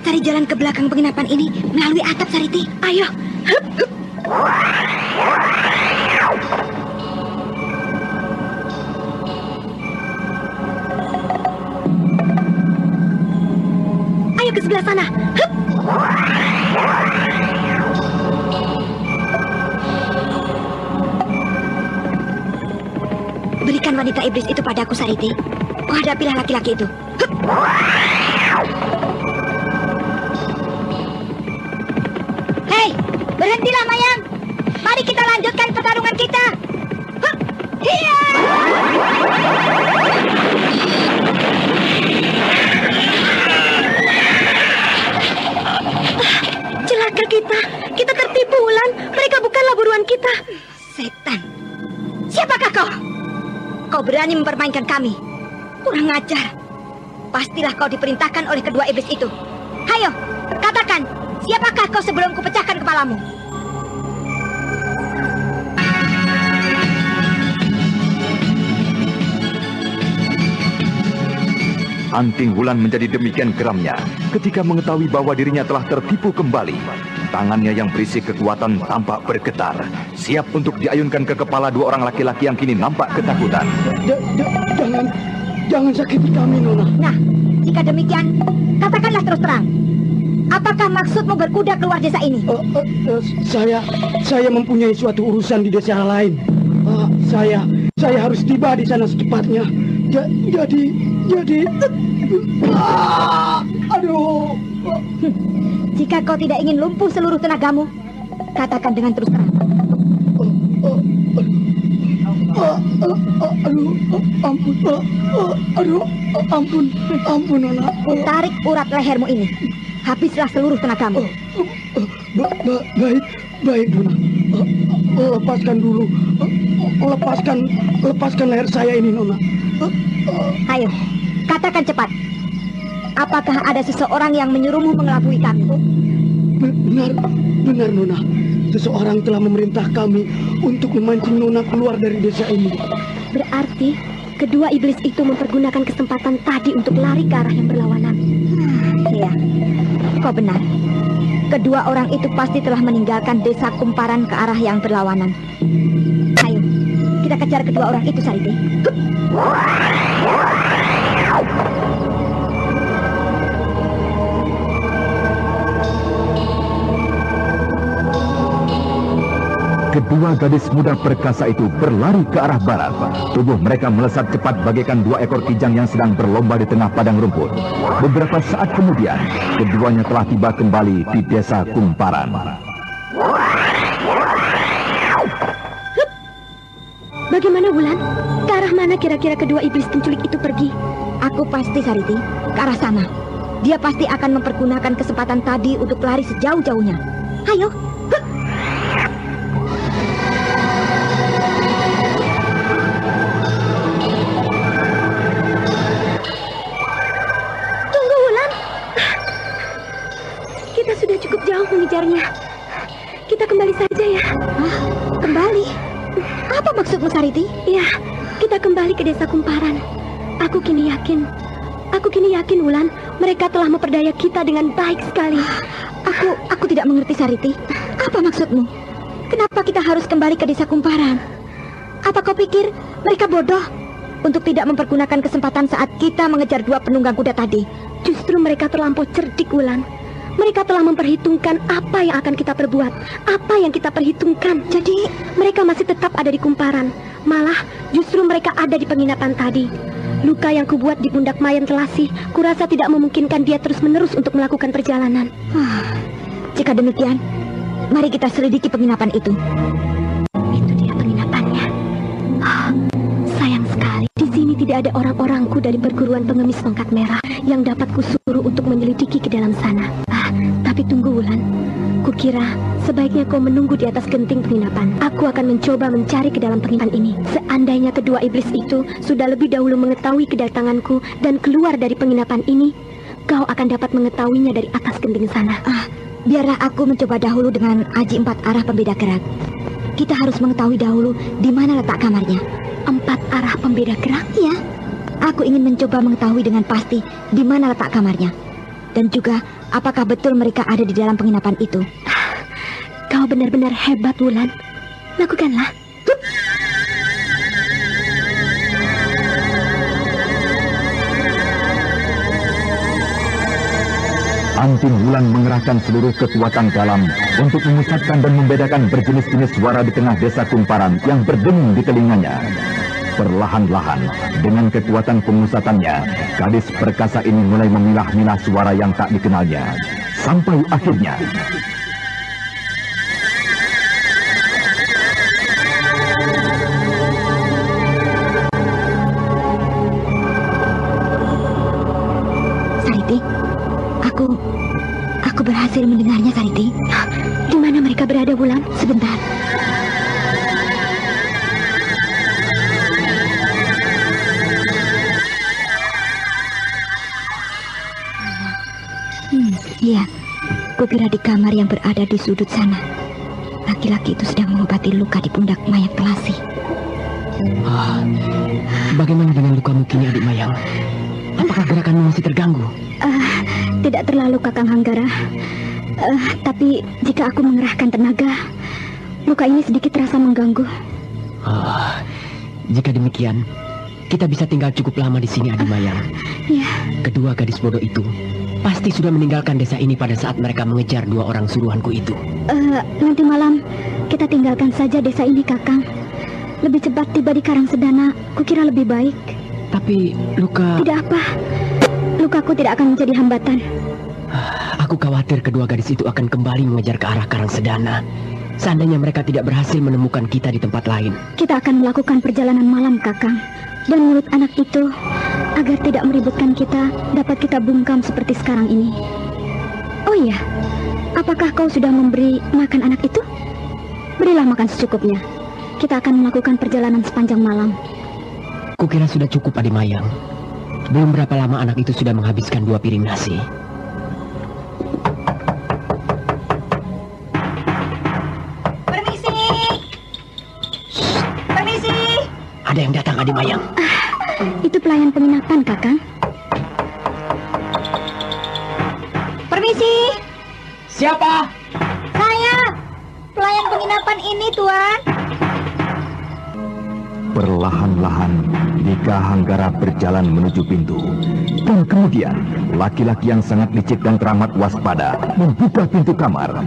Cari jalan ke belakang penginapan ini melalui atap, Sariti. Ayo. Ayo ke sebelah sana. Berikan wanita iblis itu padaku, Sariti. Oh, hadapilah laki-laki itu. Hei, berhentilah, Mayang. Mari kita lanjutkan pertarungan kita. Hiya! Celaka kita. Kita tertipu, Wulan. Mereka bukanlah buruan kita. Setan. Siapakah kau? Kau berani mempermainkan kami. Kurang ajar. Pastilah kau diperintahkan oleh kedua iblis itu. Hayo, katakan. Siapakah kau sebelum kupecahkan kepalamu? Anting Wulan menjadi demikian geramnya ketika mengetahui bahwa dirinya telah tertipu kembali. Tangannya yang berisi kekuatan tampak bergetar, siap untuk diayunkan ke kepala dua orang laki-laki yang kini nampak ketakutan. Jangan sakiti kami, Nona. Nah, jika demikian, katakanlah terus terang. Apakah maksudmu berkuda keluar desa ini? Saya mempunyai suatu urusan di desa lain. Saya harus tiba di sana secepatnya. Jadi, aduh. Jika kau tidak ingin lumpuh seluruh tenagamu, katakan dengan terus terang. Ampun, Nona. Tarik urat lehermu ini. Habislah seluruh tenagamu. Baik, Nona. Lepaskan dulu. Lepaskan leher saya ini, Nona. Ayo, katakan cepat. Apakah ada seseorang yang menyuruhmu mengelabui kami? Benar, Nona. Seseorang telah memerintah kami untuk memancing Nona keluar dari desa ini. Berarti kedua iblis itu mempergunakan kesempatan tadi untuk lari ke arah yang berlawanan. Iya, kau benar. Kedua orang itu pasti telah meninggalkan desa Kumparan ke arah yang berlawanan. Ayo, kita kejar kedua orang itu, Sariti. Kedua gadis muda perkasa itu berlari ke arah barat. Tubuh mereka melesat cepat bagaikan dua ekor kijang yang sedang berlomba di tengah padang rumput. Beberapa saat kemudian, keduanya telah tiba kembali di desa Kumparan. Bagaimana, Wulan? Ke arah mana kira-kira kedua iblis penculik itu pergi? Aku pasti, Sariti, ke arah sana. Dia pasti akan mempergunakan kesempatan tadi untuk lari sejauh-jauhnya. Ayo. Mengejarnya. Kita kembali saja ya. Kembali? Apa maksudmu, Sariti? Ya, kita kembali ke desa Kumparan. Aku kini yakin, Wulan, mereka telah memperdaya kita dengan baik sekali. Aku tidak mengerti, Sariti. Apa maksudmu? Kenapa kita harus kembali ke desa Kumparan? Apa kau pikir mereka bodoh untuk tidak mempergunakan kesempatan saat kita mengejar dua penunggang kuda tadi? Justru mereka terlampau cerdik, Wulan. Mereka telah memperhitungkan apa yang akan kita perbuat, apa yang kita perhitungkan. Jadi, mereka masih tetap ada di Kumparan. Malah, justru mereka ada di penginapan tadi. Luka yang kubuat di pundak Mayan Telasih, kurasa tidak memungkinkan dia terus-menerus untuk melakukan perjalanan. Jika demikian, mari kita selidiki penginapan itu. Itu dia penginapannya. Sayang sekali, di sini tidak ada orang-orangku dari perguruan pengemis tongkat merah yang dapat kusuruh untuk menyelidiki ke dalam sana. Tapi tunggu, Wulan. Kukira sebaiknya kau menunggu di atas genting penginapan. Aku akan mencoba mencari ke dalam penginapan ini. Seandainya kedua iblis itu sudah lebih dahulu mengetahui kedatanganku dan keluar dari penginapan ini, kau akan dapat mengetahuinya dari atas genting sana. Biarlah aku mencoba dahulu dengan aji 4 arah pembeda gerak. Kita harus mengetahui dahulu di mana letak kamarnya. 4 arah pembeda gerak? Iya. Aku ingin mencoba mengetahui dengan pasti di mana letak kamarnya. Dan juga apakah betul mereka ada di dalam penginapan itu. Kau benar-benar hebat, Wulan. Lakukanlah. Anting Wulan mengerahkan seluruh kekuatan dalam untuk memusatkan dan membedakan berjenis-jenis suara di tengah desa Kumparan yang berdengung di telinganya. Perlahan-lahan, dengan kekuatan pengusatannya, gadis perkasa ini mulai memilah-milah suara yang tak dikenalnya. Sampai akhirnya... Sariti, aku berhasil mendengarnya, Sariti. Di mana mereka berada, Wulan? Sebentar. Iya, kukira di kamar yang berada di sudut sana. Laki-laki itu sedang mengobati luka di pundak Mayang Telasih. Bagaimana dengan lukamu kini, adik Mayang? Apakah gerakanmu masih terganggu? Tidak terlalu, Kakang Hanggara. Tapi jika aku mengerahkan tenaga, luka ini sedikit terasa mengganggu. Jika demikian, kita bisa tinggal cukup lama di sini, Adimayang. Ya. Kedua gadis bodoh itu pasti sudah meninggalkan desa ini pada saat mereka mengejar 2 orang suruhanku itu. Nanti malam kita tinggalkan saja desa ini, Kakang. Lebih cepat tiba di Karangsedana, kukira lebih baik. Tapi luka... Tidak apa. Lukaku tidak akan menjadi hambatan. Aku khawatir kedua gadis itu akan kembali mengejar ke arah Karangsedana. Seandainya mereka tidak berhasil menemukan kita di tempat lain. Kita akan melakukan perjalanan malam, Kakang. Dan mulut anak itu, agar tidak meributkan kita, dapat kita bungkam seperti sekarang ini. Oh iya, apakah kau sudah memberi makan anak itu? Berilah makan secukupnya. Kita akan melakukan perjalanan sepanjang malam. Kukira sudah cukup, Adimayang. Belum berapa lama anak itu sudah menghabiskan 2 piring nasi. Permisi! Permisi! Ada yang datang, Adimayang. Itu pelayan penginapan, Kakang. Permisi! Siapa? Saya! Pelayan penginapan ini, Tuan. Perlahan-lahan, Dika Hanggara berjalan menuju pintu. Dan kemudian, laki-laki yang sangat licik dan teramat waspada membuka pintu kamar.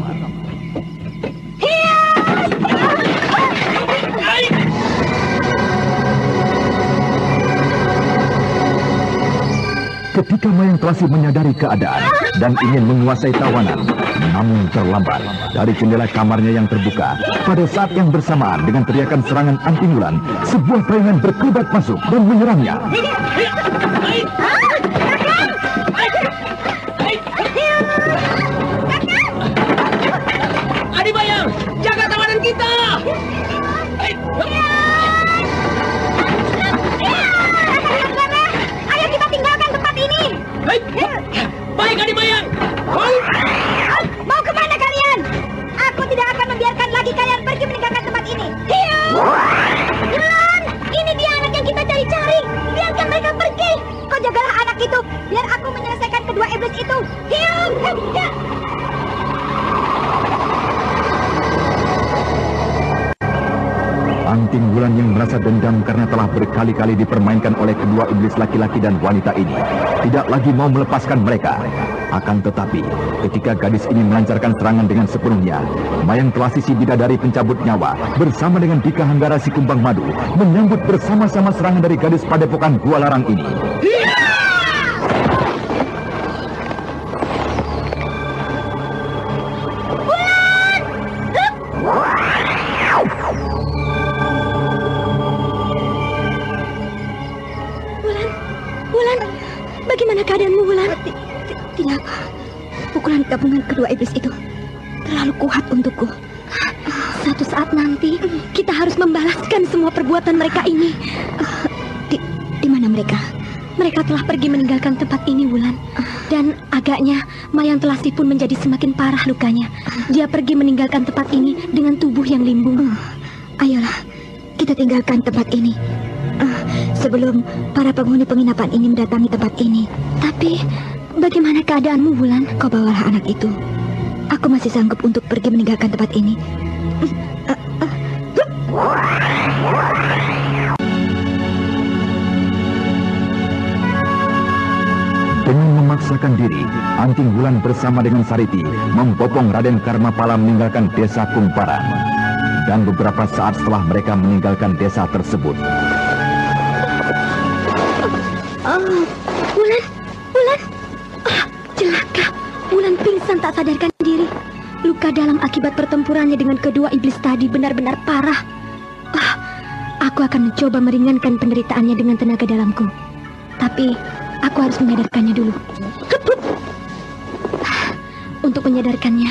Ketika Mayang Telasi menyadari keadaan dan ingin menguasai tawanan, namun terlambat. Dari jendela kamarnya yang terbuka, pada saat yang bersamaan dengan teriakan serangan Anting Wulan, sebuah bayangan berkelebat masuk dan menyerangnya. Adimayang, jaga tawanan kita! Ayo kita tinggalkan tempat ini. Baik, Adimayang. Mau kemana kalian? Aku tidak akan membiarkan lagi kalian pergi meninggalkan tempat ini. Wulan, ini dia anak yang kita cari-cari. Biarkan mereka pergi. Kau jagalah anak itu, biar aku menyelesaikan kedua iblis itu. Anting Wulan yang merasa dendam karena telah berkali-kali dipermainkan oleh kedua iblis laki-laki dan wanita ini, tidak lagi mau melepaskan mereka. Akan tetapi, ketika gadis ini melancarkan serangan dengan sepenuhnya, Mayang Telasi si bidadari pencabut nyawa bersama dengan Dika Hanggara si kumbang madu menyambut bersama-sama serangan dari gadis padepokan Gua Larang ini. Bagaimana keadaanmu, Wulan? Tidak apa. Pukulan gabungan kedua iblis itu terlalu kuat untukku. Suatu saat nanti kita harus membalaskan semua perbuatan mereka ini. Di mana mereka? Mereka telah pergi meninggalkan tempat ini, Wulan. Dan agaknya Mayang Telasi pun menjadi semakin parah lukanya. Dia pergi meninggalkan tempat ini dengan tubuh yang limbung. Ayolah, kita tinggalkan tempat ini. Sebelum para penghuni penginapan ini mendatangi tempat ini. Tapi, bagaimana keadaanmu, Wulan? Kau bawalah anak itu. Aku masih sanggup untuk pergi meninggalkan tempat ini. Dengan memaksakan diri, Anting Wulan bersama dengan Sariti membopong Raden Karmapala meninggalkan desa Kungparan. Dan beberapa saat setelah mereka meninggalkan desa tersebut, Wulan. Celaka. Wulan pingsan tak sadarkan diri. Luka dalam akibat pertempurannya dengan kedua iblis tadi benar-benar parah. Aku akan mencoba meringankan penderitaannya dengan tenaga dalamku. Tapi aku harus menyadarkannya dulu. Untuk menyadarkannya,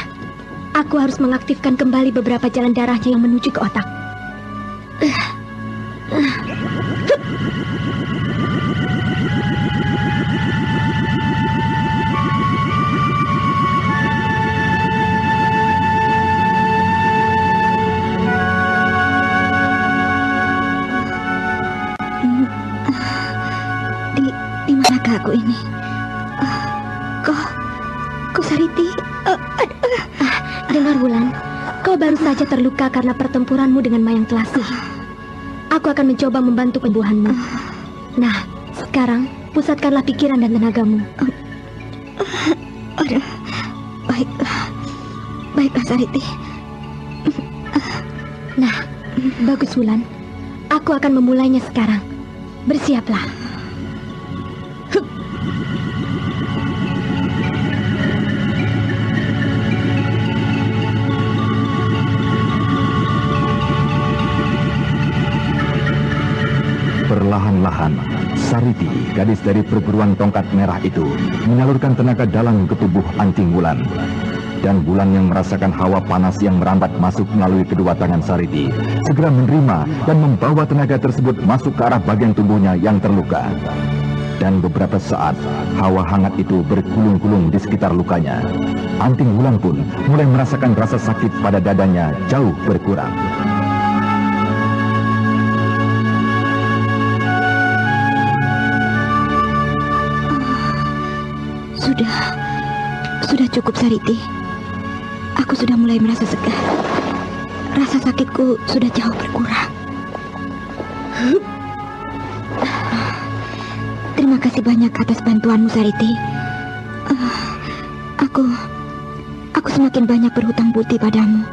aku harus mengaktifkan kembali beberapa jalan darahnya yang menuju ke otak. Kemanakah aku ini? Kau Sariti? Dengar Wulan, kau baru saja terluka karena pertempuranmu dengan Mayang Telasih. Aku akan mencoba membantu penyembuhanmu. Nah, sekarang pusatkanlah pikiran dan tenagamu. Baiklah Sariti. Nah, bagus Wulan. Aku akan memulainya sekarang. Bersiaplah. Perlahan-lahan, Sariti, gadis dari perguruan tongkat merah itu, menyalurkan tenaga dalam ke tubuh Anting Wulan. Dan Wulan yang merasakan hawa panas yang merambat masuk melalui kedua tangan Sariti, segera menerima dan membawa tenaga tersebut masuk ke arah bagian tubuhnya yang terluka. Dan beberapa saat, hawa hangat itu bergulung-gulung di sekitar lukanya. Anting Wulan pun mulai merasakan rasa sakit pada dadanya jauh berkurang. Sudah cukup Sariti. Aku sudah mulai merasa segar. Rasa sakitku sudah jauh berkurang. Terima kasih banyak atas bantuanmu Sariti. Aku semakin banyak berhutang budi padamu.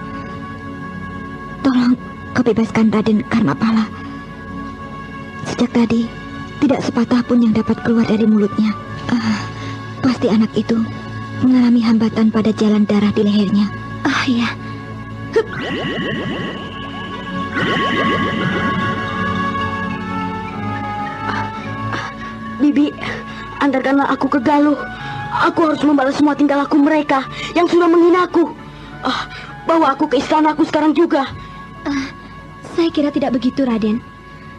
Tolong kau bebaskan Raden Karmapala. Sejak tadi tidak sepatah pun yang dapat keluar dari mulutnya. Pasti anak itu mengalami hambatan pada jalan darah di lehernya. Ya. Bibi, antarkanlah aku ke Galuh. Aku harus membalas semua tingkah laku mereka yang sudah menghinaku. Bawa aku ke istanaku sekarang juga. Saya kira tidak begitu, Raden.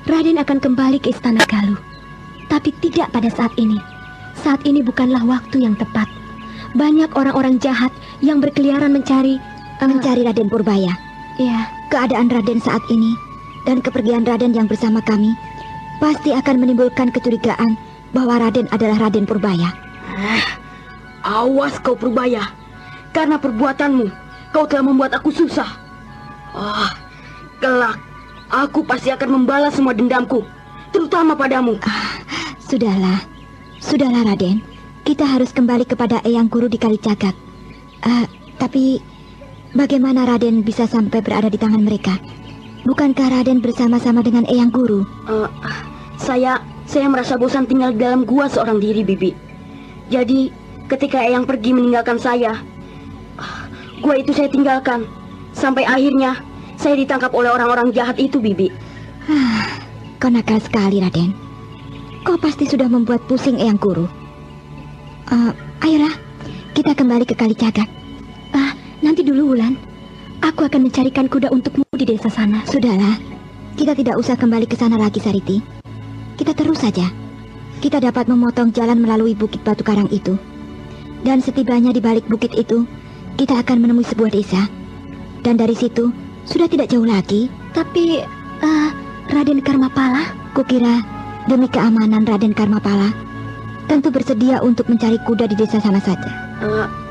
Raden akan kembali ke istana Galuh. Tapi tidak pada saat ini. Saat ini bukanlah waktu yang tepat. Banyak orang-orang jahat yang berkeliaran mencari Raden Purbaya. Ya, keadaan Raden saat ini dan kepergian Raden yang bersama kami pasti akan menimbulkan kecurigaan bahwa Raden adalah Raden Purbaya. Awas kau Purbaya, karena perbuatanmu kau telah membuat aku susah. Kelak aku pasti akan membalas semua dendamku, terutama padamu. Sudahlah Raden. Kita harus kembali kepada Eyang Guru di Kalicagak. Tapi bagaimana Raden bisa sampai berada di tangan mereka? Bukankah Raden bersama-sama dengan Eyang Guru? Saya merasa bosan tinggal di dalam gua seorang diri, Bibi. Jadi ketika Eyang pergi meninggalkan saya, gua itu saya tinggalkan. Sampai akhirnya saya ditangkap oleh orang-orang jahat itu, Bibi. Kau nakal sekali, Raden. Kau pasti sudah membuat pusing Eyang Guru. Ayolah, kita kembali ke Kalicagak. Nanti dulu, Wulan. Aku akan mencarikan kuda untukmu di desa sana. Sudahlah, kita tidak usah kembali ke sana lagi, Sariti. Kita terus saja. Kita dapat memotong jalan melalui Bukit Batu Karang itu. Dan setibanya di balik bukit itu, kita akan menemui sebuah desa. Dan dari situ, sudah tidak jauh lagi. Tapi, Raden Karmapala? Kukira, demi keamanan Raden Karmapala, tentu bersedia untuk mencari kuda di desa sana saja.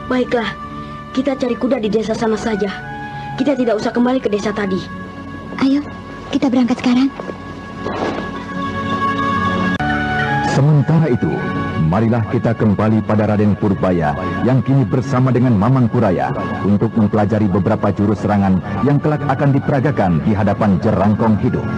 Baiklah, kita cari kuda di desa sana saja. Kita tidak usah kembali ke desa tadi. Ayo, kita berangkat sekarang. Sementara itu, marilah kita kembali pada Raden Purbaya yang kini bersama dengan Mamang Kuraya untuk mempelajari beberapa jurus serangan yang kelak akan diperagakan di hadapan Jerangkong Hidup.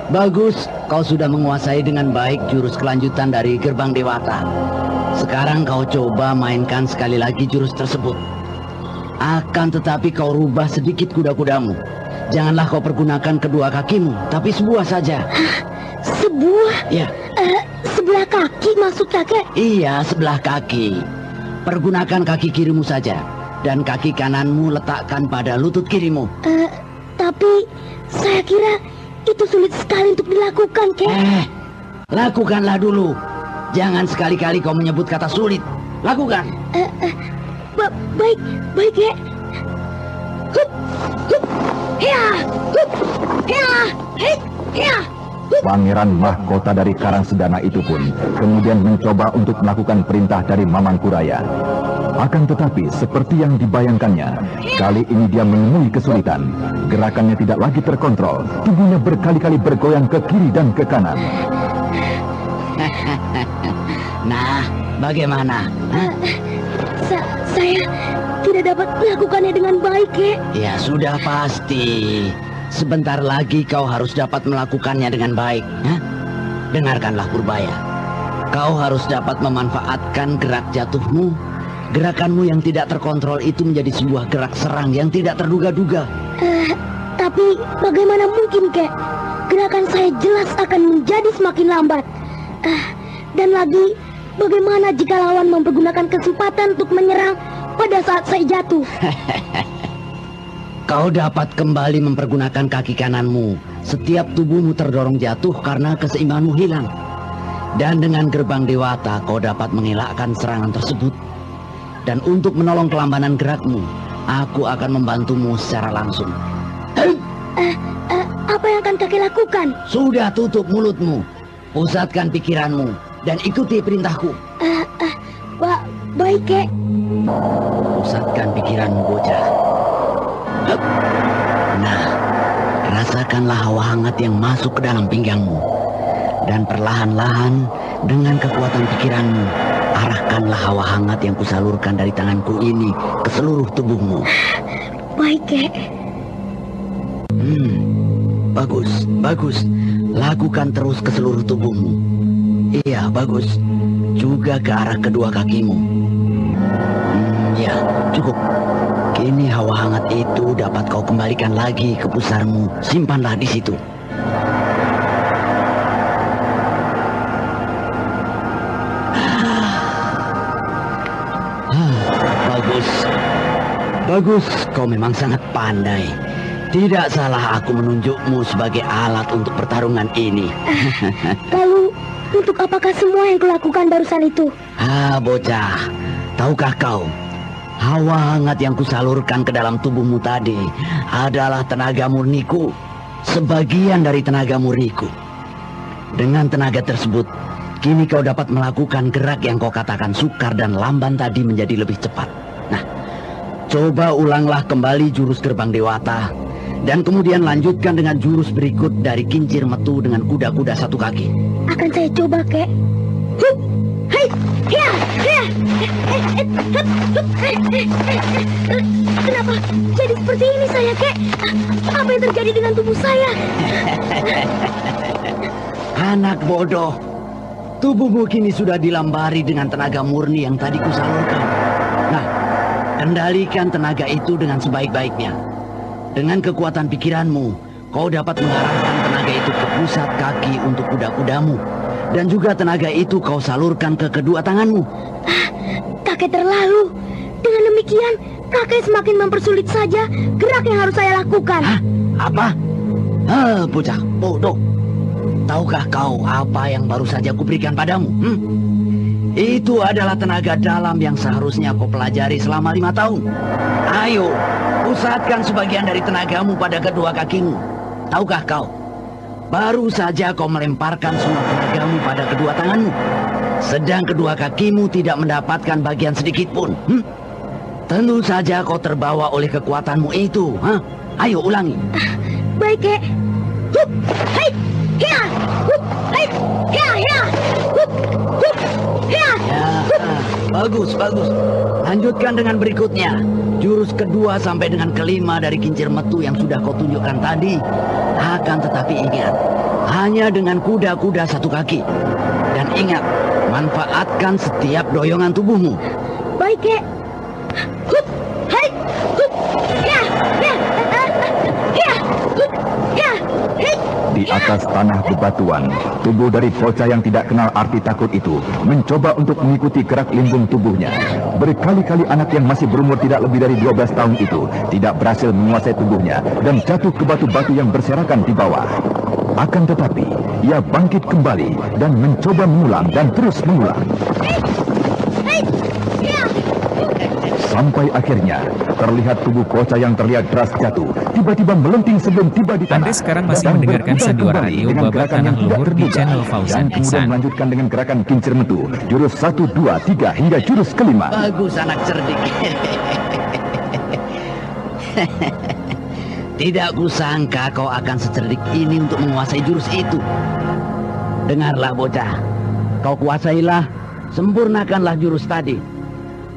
Bagus. Kau sudah menguasai dengan baik jurus kelanjutan dari Gerbang Dewata. Sekarang kau coba mainkan sekali lagi jurus tersebut. Akan tetapi kau rubah sedikit kuda-kudamu. Janganlah kau pergunakan kedua kakimu, tapi sebuah saja. Sebuah? Ya. Sebelah kaki maksud kakek? Iya, sebelah kaki. Pergunakan kaki kirimu saja. Dan kaki kananmu letakkan pada lutut kirimu. Tapi saya kira itu sulit sekali untuk dilakukan, Kek. Lakukanlah dulu. Jangan sekali-kali kau menyebut kata sulit. Lakukan. Baik, Kek. Hup, hup, ya, hup, ya, hei, ya. Pangeran mahkota dari Karangsedana itu pun kemudian mencoba untuk melakukan perintah dari Mamangkuraya. Akan tetapi seperti yang dibayangkannya, kali ini dia menemui kesulitan. Gerakannya tidak lagi terkontrol, tubuhnya berkali-kali bergoyang ke kiri dan ke kanan. Nah, bagaimana? Saya tidak dapat melakukannya dengan baik, Kek. Ya sudah pasti. Sebentar lagi kau harus dapat melakukannya dengan baik. Dengarkanlah Purbaya. Kau harus dapat memanfaatkan gerak jatuhmu. Gerakanmu yang tidak terkontrol itu menjadi sebuah gerak serang yang tidak terduga-duga. Tapi bagaimana mungkin, Kek? Gerakan saya jelas akan menjadi semakin lambat. Dan lagi, bagaimana jika lawan mempergunakan kesempatan untuk menyerang pada saat saya jatuh? Kau dapat kembali mempergunakan kaki kananmu setiap tubuhmu terdorong jatuh karena keseimbanganmu hilang. Dan dengan gerbang Dewata kau dapat mengelakkan serangan tersebut. Dan untuk menolong kelambanan gerakmu, aku akan membantumu secara langsung. Apa yang akan kakek lakukan? Sudah, tutup mulutmu. Pusatkan pikiranmu dan ikuti perintahku. Baik, Kek. Pusatkan pikiranmu, bocah. Nah, rasakanlah hawa hangat yang masuk ke dalam pinggangmu. Dan perlahan-lahan dengan kekuatan pikiranmu, arahkanlah hawa hangat yang kusalurkan dari tanganku ini ke seluruh tubuhmu. Baik, Kek. Bagus, bagus. Lakukan terus ke seluruh tubuhmu. Iya, bagus. Juga ke arah kedua kakimu. Ya, cukup. Kini hawa hangat itu dapat kau kembalikan lagi ke pusarmu. Simpanlah di situ. Bagus. Bagus, kau memang sangat pandai. Tidak salah aku menunjukmu sebagai alat untuk pertarungan ini. Lalu, untuk apakah semua yang kulakukan barusan itu? Bocah. Tahukah kau, hawa hangat yang kusalurkan ke dalam tubuhmu tadi adalah tenaga murniku. Sebagian dari tenaga murniku. Dengan tenaga tersebut, kini kau dapat melakukan gerak yang kau katakan sukar dan lamban tadi menjadi lebih cepat. Nah, coba ulanglah kembali jurus gerbang Dewata. Dan kemudian lanjutkan dengan jurus berikut dari kincir metu dengan kuda-kuda satu kaki. Akan saya coba, Kek. Hup, hei, ya, ya. Kenapa jadi seperti ini saya, Kek? Apa yang terjadi dengan tubuh saya? Anak bodoh. Tubuhmu kini sudah dilambari dengan tenaga murni yang tadi kusalurkan. Nah, kendalikan tenaga itu dengan sebaik-baiknya. Dengan kekuatan pikiranmu, kau dapat mengarahkan tenaga itu ke pusat kaki untuk kuda-kudamu. Dan juga tenaga itu kau salurkan ke kedua tanganmu. Kakek terlalu. Dengan demikian, kakek semakin mempersulit saja gerak yang harus saya lakukan. Apa? Bocah bodoh. Tahukah kau apa yang baru saja kuberikan padamu? Itu adalah tenaga dalam yang seharusnya kau pelajari selama 5 tahun. Ayo, pusatkan sebagian dari tenagamu pada kedua kakimu. Tahukah kau, baru saja kau melemparkan semua tenagamu pada kedua tanganmu, sedang kedua kakimu tidak mendapatkan bagian sedikit pun. Tentu saja kau terbawa oleh kekuatanmu itu. Ayo ulangi. Baik, Kek. Hup, hei, ya, hup, hei, ya, ya, hup, hup, ya. Bagus, bagus. Lanjutkan dengan berikutnya. Jurus kedua sampai dengan kelima dari kincir metu yang sudah kau tunjukkan tadi. Akan tetapi ingat, hanya dengan kuda-kuda satu kaki. Dan ingat, manfaatkan setiap doyongan tubuhmu. Baik, Kek. Hup, hei, hup, ya, ya, ya, hup, ya, hei. Di atas tanah bebatuan, tubuh dari bocah yang tidak kenal arti takut itu mencoba untuk mengikuti gerak limbung tubuhnya. Berkali-kali anak yang masih berumur tidak lebih dari 12 tahun itu tidak berhasil menguasai tubuhnya dan jatuh ke batu-batu yang berserakan di bawah. Akan tetapi, ia bangkit kembali dan mencoba mengulang dan terus mengulang. Sampai akhirnya, terlihat tubuh bocah yang terlihat keras jatuh, tiba-tiba melenting sebelum tiba di tanah. Anda sekarang masih mendengarkan Sandiwara Radio Babat Tanah Luhur di channel Fauzan Kemudian Ihsan. melanjutkan dengan gerakan kincir mentu, jurus 1, 2, 3 hingga jurus kelima. Bagus anak cerdik. Tidak kusangka kau akan secerdik ini untuk menguasai jurus itu. Dengarlah bocah, kau kuasailah, sempurnakanlah jurus tadi.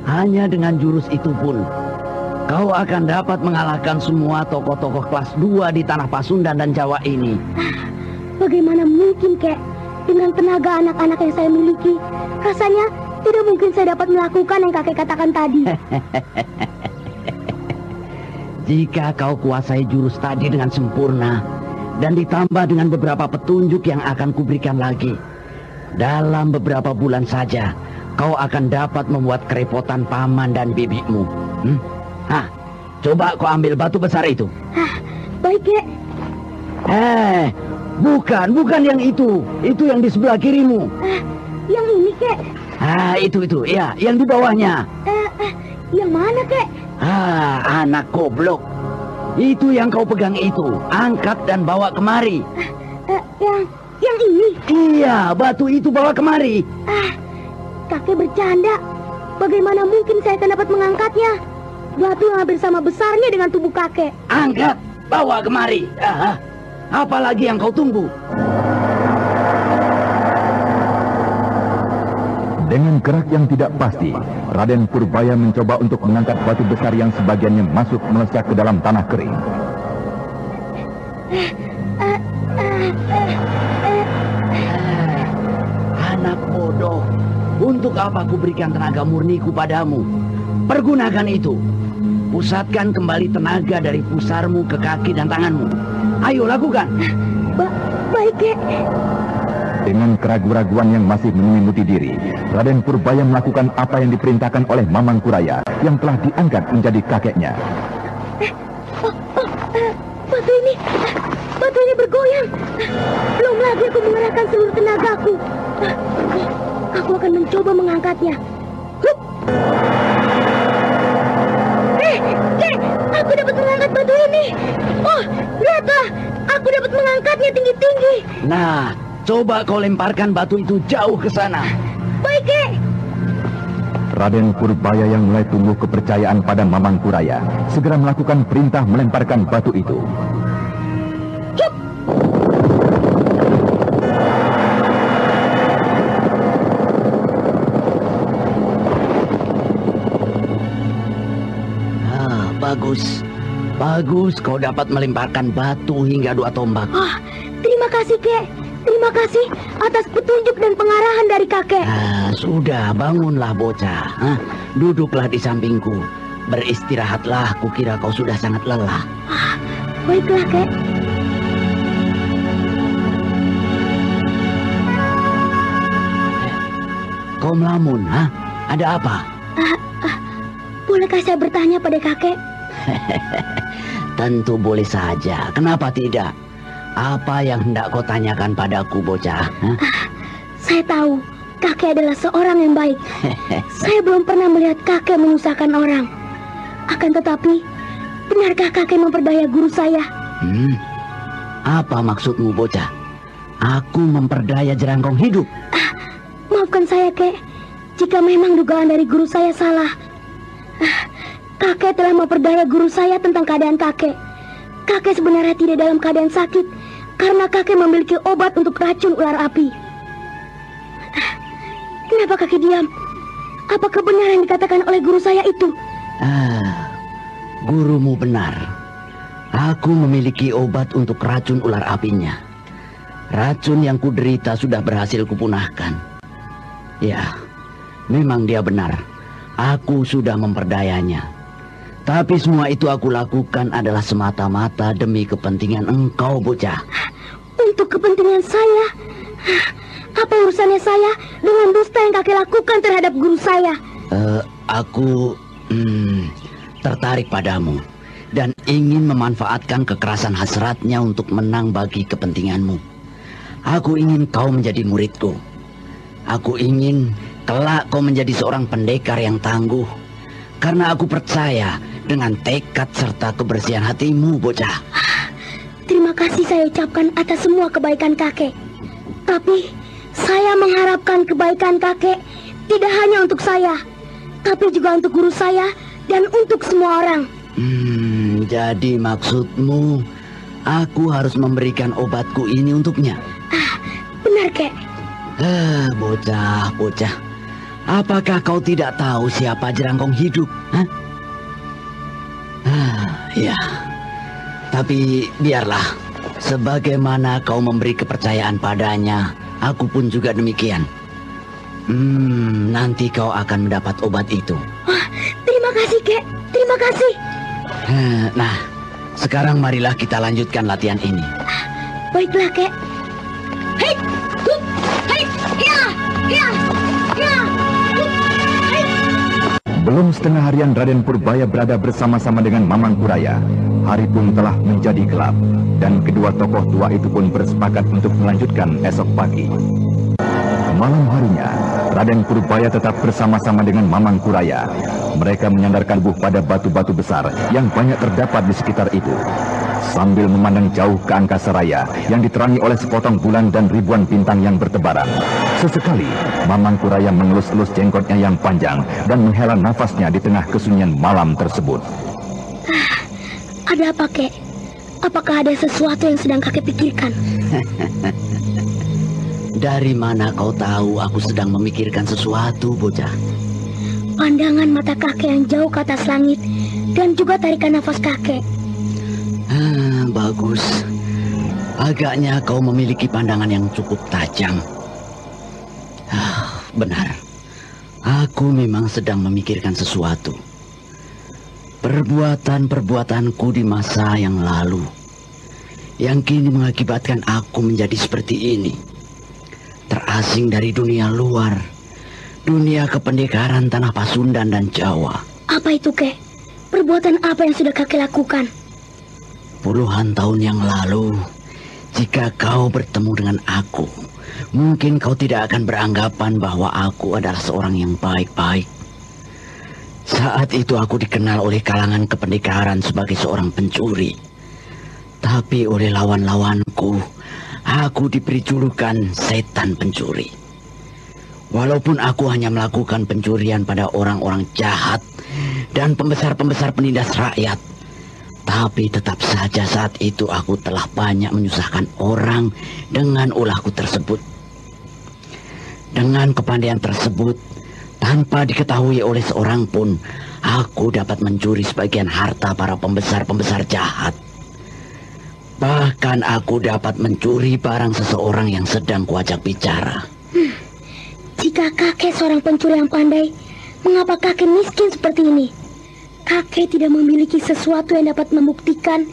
Hanya dengan jurus itu pun, kau akan dapat mengalahkan semua tokoh-tokoh kelas 2 di tanah Pasundan dan Jawa ini. Bagaimana mungkin, Kek? Dengan tenaga anak-anak yang saya miliki, rasanya tidak mungkin saya dapat melakukan yang kakek katakan tadi. Jika kau kuasai jurus tadi dengan sempurna, dan ditambah dengan beberapa petunjuk yang akan kuberikan lagi, dalam beberapa bulan saja, kau akan dapat membuat kerepotan paman dan bibimu. Coba kau ambil batu besar itu. Baik, Kek. Bukan yang itu. Itu yang di sebelah kirimu. Yang ini, Kek. Itu, ya, yang di bawahnya. Yang mana, Kek? Anak goblok. Itu yang kau pegang itu. Angkat dan bawa kemari. Yang ini? Iya, batu itu bawa kemari. Kakek bercanda. Bagaimana mungkin saya akan dapat mengangkatnya? Batu yang hampir sama besarnya dengan tubuh kakek. Angkat, bawa kemari. Apalagi yang kau tunggu? Dengan gerak yang tidak pasti, Raden Purbaya mencoba untuk mengangkat batu besar yang sebagiannya masuk melesat ke dalam tanah kering. Anak bodoh, untuk apa ku berikan tenaga murniku padamu? Pergunakan itu. Pusatkan kembali tenaga dari pusarmu ke kaki dan tanganmu. Ayo lakukan. Baik, Kek. Dengan keraguan-raguan yang masih menyelimuti diri, Raden Purbaya melakukan apa yang diperintahkan oleh Mamang Kuraya yang telah diangkat menjadi kakeknya. Batu ini bergoyang. Belum lagi aku mengerahkan seluruh tenagaku. Aku akan mencoba mengangkatnya. Kek, aku dapat mengangkat batu ini. Oh, lihatlah, aku dapat mengangkatnya tinggi-tinggi. Nah, coba kau lemparkan batu itu jauh ke sana. Baik, Kek. Raden Purbaya yang mulai tumbuh kepercayaan pada Mamang Kuraya segera melakukan perintah melemparkan batu itu. Bagus, kau dapat melemparkan batu hingga 2 tombak. Terima kasih, Kek. Terima kasih atas petunjuk dan pengarahan dari kakek. Sudah, bangunlah bocah. Duduklah di sampingku. Beristirahatlah, kukira kau sudah sangat lelah. Baiklah, Kek. Kau melamun, Ada apa? Bolehkah saya bertanya pada kakek? Tentu boleh saja. Kenapa tidak? Apa yang hendak kau tanyakan padaku, bocah? Saya tahu kakek adalah seorang yang baik. Saya belum pernah melihat kakek menyusahkan orang. Akan tetapi, benarkah kakek memperdaya guru saya? Apa maksudmu, bocah? Aku memperdaya Jerangkong hidup. Maafkan saya, Kek. Jika memang dugaan dari guru saya salah. Kakek telah memperdaya guru saya tentang keadaan kakek. Kakek sebenarnya tidak dalam keadaan sakit karena kakek memiliki obat untuk racun ular api. Kenapa kakek diam? Apakah benar yang dikatakan oleh guru saya itu? Gurumu benar. Aku memiliki obat untuk racun ular apinya. Racun yang kuderita sudah berhasil kupunahkan. Ya, memang dia benar. Aku sudah memperdayanya. Tapi semua itu aku lakukan adalah semata-mata demi kepentingan engkau, bocah. Untuk kepentingan saya? Apa urusannya saya dengan dusta yang kakek lakukan terhadap guru saya? Aku tertarik padamu dan ingin memanfaatkan kekerasan hasratnya untuk menang bagi kepentinganmu. Aku ingin kau menjadi muridku. Aku ingin kelak kau menjadi seorang pendekar yang tangguh. Karena aku percaya dengan tekad serta kebersihan hatimu, bocah. Terima kasih saya ucapkan atas semua kebaikan kakek. Tapi saya mengharapkan kebaikan kakek tidak hanya untuk saya, tapi juga untuk guru saya dan untuk semua orang. Jadi maksudmu aku harus memberikan obatku ini untuknya? Benar, Kek. Bocah. Apakah kau tidak tahu siapa Jerangkong Hidup? Ya. Tapi biarlah. Sebagaimana kau memberi kepercayaan padanya, aku pun juga demikian. Nanti kau akan mendapat obat itu. Terima kasih, Kek. Terima kasih. Nah, sekarang marilah kita lanjutkan latihan ini. Baiklah, Kek. Hei, hup, hei, ya, ya, ya, hup, hei. Belum setengah harian Raden Purbaya berada bersama-sama dengan Mamang Kuraya. Hari pun telah menjadi gelap, dan kedua tokoh tua itu pun bersepakat untuk melanjutkan esok pagi. Malam harinya, Raden Purbaya tetap bersama-sama dengan Mamang Kuraya. Mereka menyandarkan buh pada batu-batu besar yang banyak terdapat di sekitar itu. Sambil memandang jauh ke angkasa raya yang diterangi oleh sepotong bulan dan ribuan bintang yang bertebaran. Sesekali, Mamang Kuraya mengelus-elus jenggotnya yang panjang dan menghela nafasnya di tengah kesunyian malam tersebut. Ada apa, Kek? Apakah ada sesuatu yang sedang kakek pikirkan? Dari mana kau tahu aku sedang memikirkan sesuatu, bocah? Pandangan mata kakek yang jauh ke atas langit dan juga tarikan nafas kakek. Bagus. Agaknya kau memiliki pandangan yang cukup tajam. Benar. Aku memang sedang memikirkan sesuatu. Perbuatan-perbuatanku di masa yang lalu yang kini mengakibatkan aku menjadi seperti ini. Terasing dari dunia luar, dunia kependekaran tanah Pasundan dan Jawa. Apa itu, Kek? Perbuatan apa yang sudah kakek lakukan? Puluhan tahun yang lalu, jika kau bertemu dengan aku, mungkin kau tidak akan beranggapan bahwa aku adalah seorang yang baik-baik. Saat itu aku dikenal oleh kalangan kependekaran sebagai seorang pencuri. Tapi oleh lawan-lawanku, aku diberi julukan setan pencuri. Walaupun aku hanya melakukan pencurian pada orang-orang jahat dan pembesar-pembesar penindas rakyat, tapi tetap saja saat itu aku telah banyak menyusahkan orang dengan ulahku tersebut. Dengan kepandaian tersebut, tanpa diketahui oleh seorang pun, aku dapat mencuri sebagian harta para pembesar-pembesar jahat. Bahkan aku dapat mencuri barang seseorang yang sedang kuajak bicara. Jika kakek seorang pencuri yang pandai, mengapa kakek miskin seperti ini? Kakek tidak memiliki sesuatu yang dapat membuktikan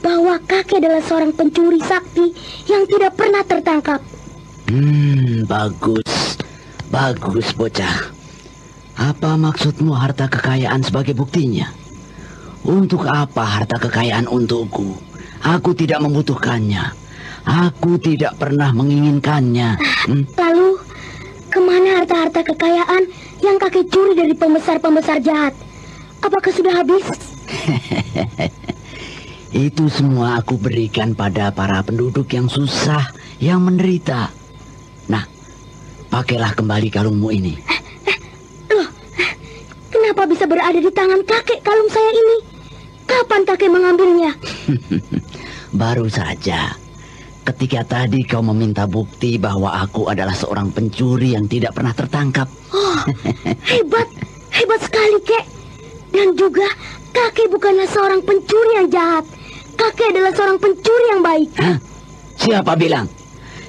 bahwa kakek adalah seorang pencuri sakti yang tidak pernah tertangkap. Bagus, bocah. Apa maksudmu harta kekayaan sebagai buktinya? Untuk apa harta kekayaan untukku? Aku tidak membutuhkannya. Aku tidak pernah menginginkannya. Lalu, kemana harta-harta kekayaan yang kakek curi dari pembesar-pembesar jahat? Apakah sudah habis? Itu semua aku berikan pada para penduduk yang susah, yang menderita. Nah, pakailah kembali kalungmu ini. Kenapa bisa berada di tangan kakek kalung saya ini? Kapan kakek mengambilnya? Baru saja. Ketika tadi kau meminta bukti bahwa aku adalah seorang pencuri yang tidak pernah tertangkap. Oh, hebat sekali, Kek. Dan juga kakek bukanlah seorang pencuri yang jahat. Kakek adalah seorang pencuri yang baik. Hah? Siapa bilang?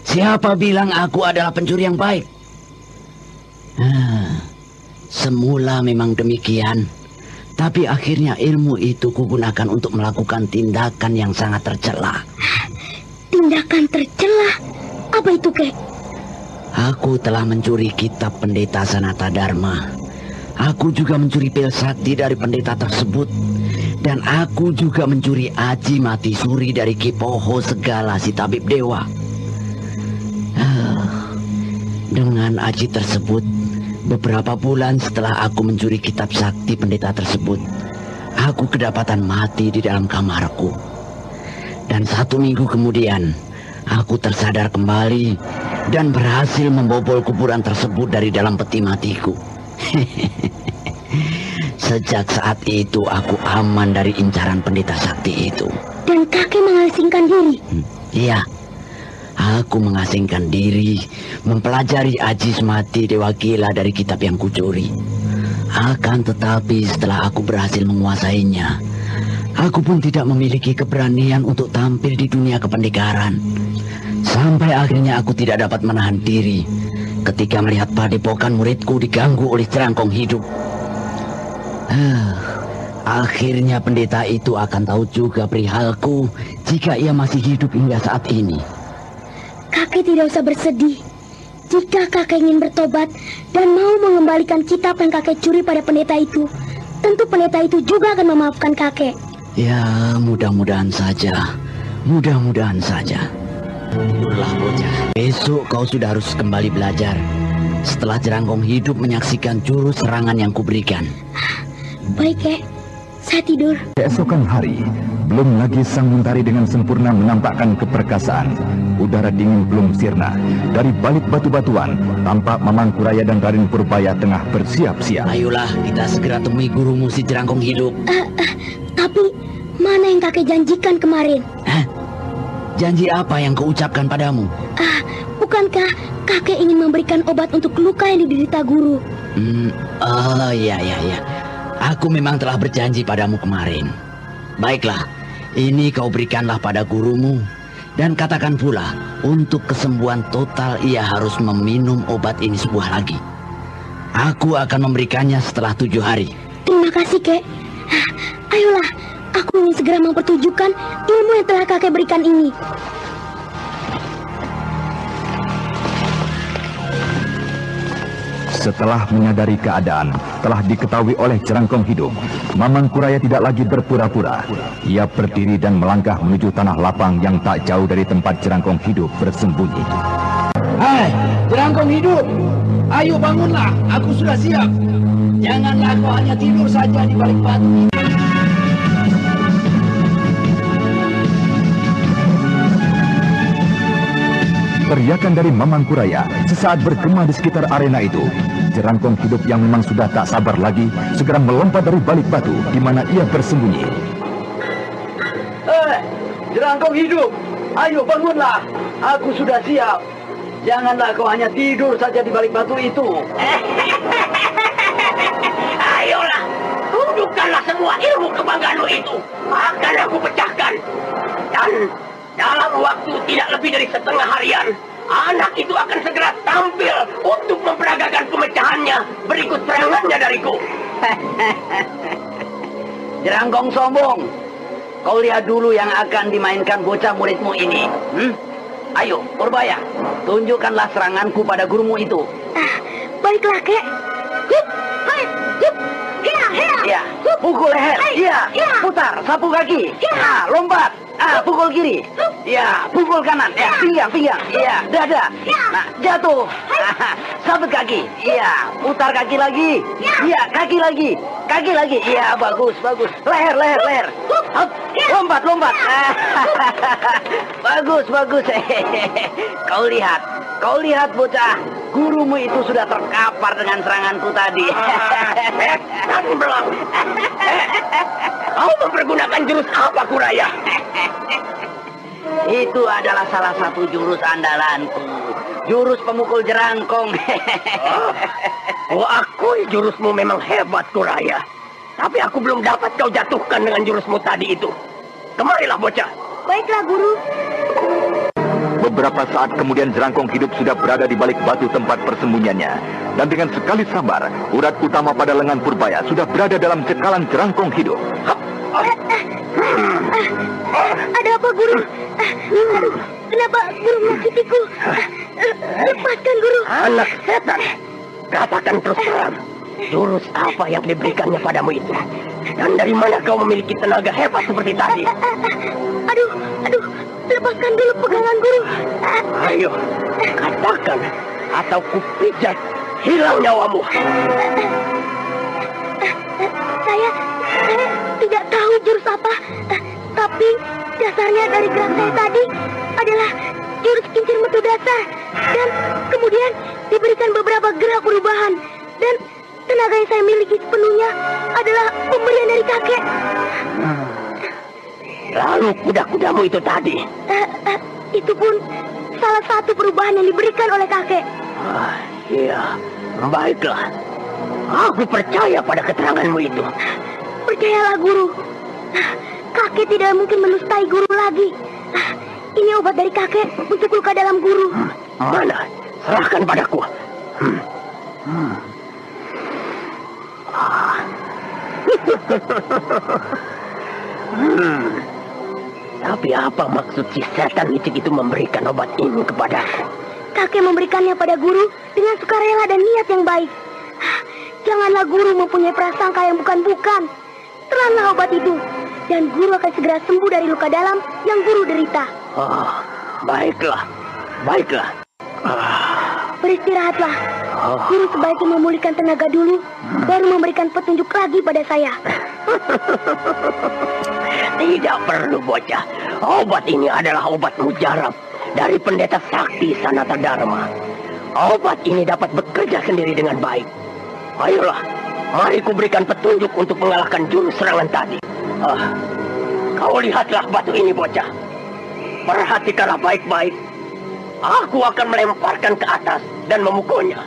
Siapa bilang aku adalah pencuri yang baik? Semula memang demikian, tapi akhirnya ilmu itu kugunakan untuk melakukan tindakan yang sangat tercela. Tindakan tercela? Apa itu, Kek? Aku telah mencuri kitab pendeta Sanata Dharma. Aku juga mencuri pil sakti dari pendeta tersebut. Dan aku juga mencuri aji mati suri dari Ki Poho Segala si tabib dewa. dengan aji tersebut, beberapa bulan setelah aku mencuri kitab sakti pendeta tersebut, aku kedapatan mati di dalam kamarku. Dan 1 minggu kemudian, aku tersadar kembali dan berhasil membobol kuburan tersebut dari dalam peti matiku. Sejak saat itu aku aman dari incaran pendeta sakti itu. Dan kakek mengasingkan diri? Iya, aku mengasingkan diri, mempelajari aji semati Dewa Gila dari kitab yang kucuri. Akan tetapi setelah aku berhasil menguasainya, aku pun tidak memiliki keberanian untuk tampil di dunia kependekaran. Sampai akhirnya aku tidak dapat menahan diri ketika melihat padepokan muridku diganggu oleh cerangkong hidup. Akhirnya pendeta itu akan tahu juga perihalku jika ia masih hidup hingga saat ini. Kakek tidak usah bersedih. Jika kakek ingin bertobat dan mau mengembalikan kitab yang kakek curi pada pendeta itu, tentu pendeta itu juga akan memaafkan kakek. Ya, mudah-mudahan saja. Mudah-mudahan saja. Tidurlah bocah. Besok kau sudah harus kembali belajar. Setelah Jerangkong hidup menyaksikan jurus serangan yang kuberikan. Baik, Kek. Saya tidur. Keesokan hari, belum lagi sang mentari dengan sempurna menampakkan keperkasaan. Udara dingin belum sirna. Dari balik batu-batuan, tampak Mamangkuraya dan Raden Purbaya tengah bersiap-siap. Ayolah, kita segera temui gurumu si Jerangkong hidup. Tapi, mana yang kakek janjikan kemarin? Janji apa yang kau ucapkan padamu? Bukankah kakek ingin memberikan obat untuk luka yang diderita guru? Oh, iya. Aku memang telah berjanji padamu kemarin. Baiklah, ini kau berikanlah pada gurumu. Dan katakan pula, untuk kesembuhan total ia harus meminum obat ini sebuah lagi. Aku akan memberikannya setelah 7 hari. Terima kasih, Kek. Ayolah, aku ingin segera mempertunjukkan ilmu yang telah kakek berikan ini. Setelah menyadari keadaan telah diketahui oleh Jerangkong hidup, Mamangkuraya tidak lagi berpura-pura. Ia berdiri dan melangkah menuju tanah lapang yang tak jauh dari tempat Jerangkong hidup bersembunyi. Hai, Jerangkong hidup, ayo bangunlah, aku sudah siap. Janganlah kau hanya tidur saja di balik batu. Teriakan dari Mamangkuraya sesaat bergema di sekitar arena itu. Jerangkong hidup yang memang sudah tak sabar lagi segera melompat dari balik batu di mana ia bersembunyi. Jerangkong hidup, ayo bangunlah, aku sudah siap. Janganlah kau hanya tidur saja di balik batu itu. Ayolah, tunjukkanlah semua ilmu kebanggaanmu itu. Akan aku pecahkan. Dan dalam waktu tidak lebih dari setengah harian, anak itu akan segera tampil untuk memperagakan pemecahannya berikut serangannya dariku. Jerangkong sombong, kau lihat dulu yang akan dimainkan bocah muridmu ini. Ayo, Purbaya, tunjukkanlah seranganku pada gurumu itu. Baiklah, Kek. Iya, pukul leher. Iya, putar, sapu kaki. Lompat. Pukul kiri. Ya, pukul kanan. Ya, pinggang. Iya, dada. Nah, jatuh. Sabut kaki. Iya, putar kaki lagi. Iya, kaki lagi. Kaki lagi. Iya, bagus. Leher. Hop, lompat. Bagus. Kau lihat bocah. Gurumu itu sudah terkapar dengan seranganku tadi. Dan belang. Kau mempergunakan jurus apa, Kuraya? Itu adalah salah satu jurus andalanku. Jurus pemukul jerangkong. Aku akui jurusmu memang hebat, Kuraya. Tapi aku belum dapat kau jatuhkan dengan jurusmu tadi itu. Kemarilah, bocah. Baiklah, Guru. Beberapa saat kemudian Jerangkong hidup sudah berada di balik batu tempat persembunyiannya. Dan dengan sekali sambar, urat utama pada lengan Purbaya sudah berada dalam cekalan Jerangkong hidup. Ada apa, Guru? Aduh, kenapa Guru menyakitiku? Lepaskan, Guru. Anak setan, katakan terus terang. Jurus apa yang diberikannya padamu itu? Dan dari mana kau memiliki tenaga hebat seperti tadi? Aduh, lepaskan dulu pegangan Guru. Ayo, katakan. atau kupijat hilang nyawamu. Saya tidak tahu jurus apa, tapi dasarnya dari gerak saya tadi adalah jurus kincir metu dasar, dan kemudian diberikan beberapa gerak perubahan, dan tenaga yang saya miliki sepenuhnya adalah pemberian dari kakek. Lalu kuda-kudamu itu tadi? Itu pun salah satu perubahan yang diberikan oleh kakek. Iya, baiklah. Aku percaya pada keteranganmu itu. Percayalah, Guru. Kakek tidak mungkin mendustai Guru lagi. Ini obat dari kakek untuk luka dalam Guru. Mana? Serahkan padaku. Tapi apa maksud si setan licik itu memberikan obat ini kepadaku? Kakek memberikannya pada Guru dengan sukarela dan niat yang baik. Janganlah Guru mempunyai prasangka yang bukan-bukan. Telanlah obat itu, dan Guru akan segera sembuh dari luka dalam yang Guru derita. Baiklah, baiklah. Beristirahatlah. Guru sebaiknya memulihkan tenaga dulu, baru memberikan petunjuk lagi pada saya. Tidak perlu, bocah. Obat ini adalah obat mujarab dari pendeta sakti Sanata Dharma. Obat ini dapat bekerja sendiri dengan baik. Ayolah, mari kuberikan petunjuk untuk mengalahkan jurus serangan tadi. Kau lihatlah batu ini, bocah. Perhatikanlah baik-baik. Aku akan melemparkan ke atas dan memukulnya.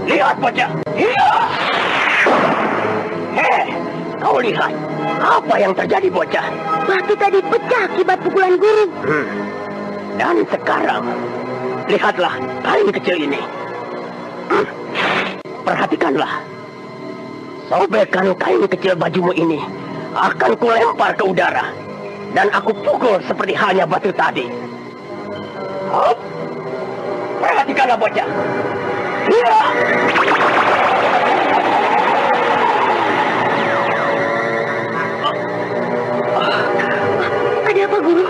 Lihat, bocah. Kau lihat apa yang terjadi, bocah? Batu tadi pecah akibat pukulan Guru. Dan sekarang, lihatlah kain kecil ini. Perhatikanlah. Sobekan kain kecil bajumu ini akan kulempar ke udara. Dan aku pukul seperti halnya batu tadi. Perhatikanlah, bocah. Ada apa, Guru?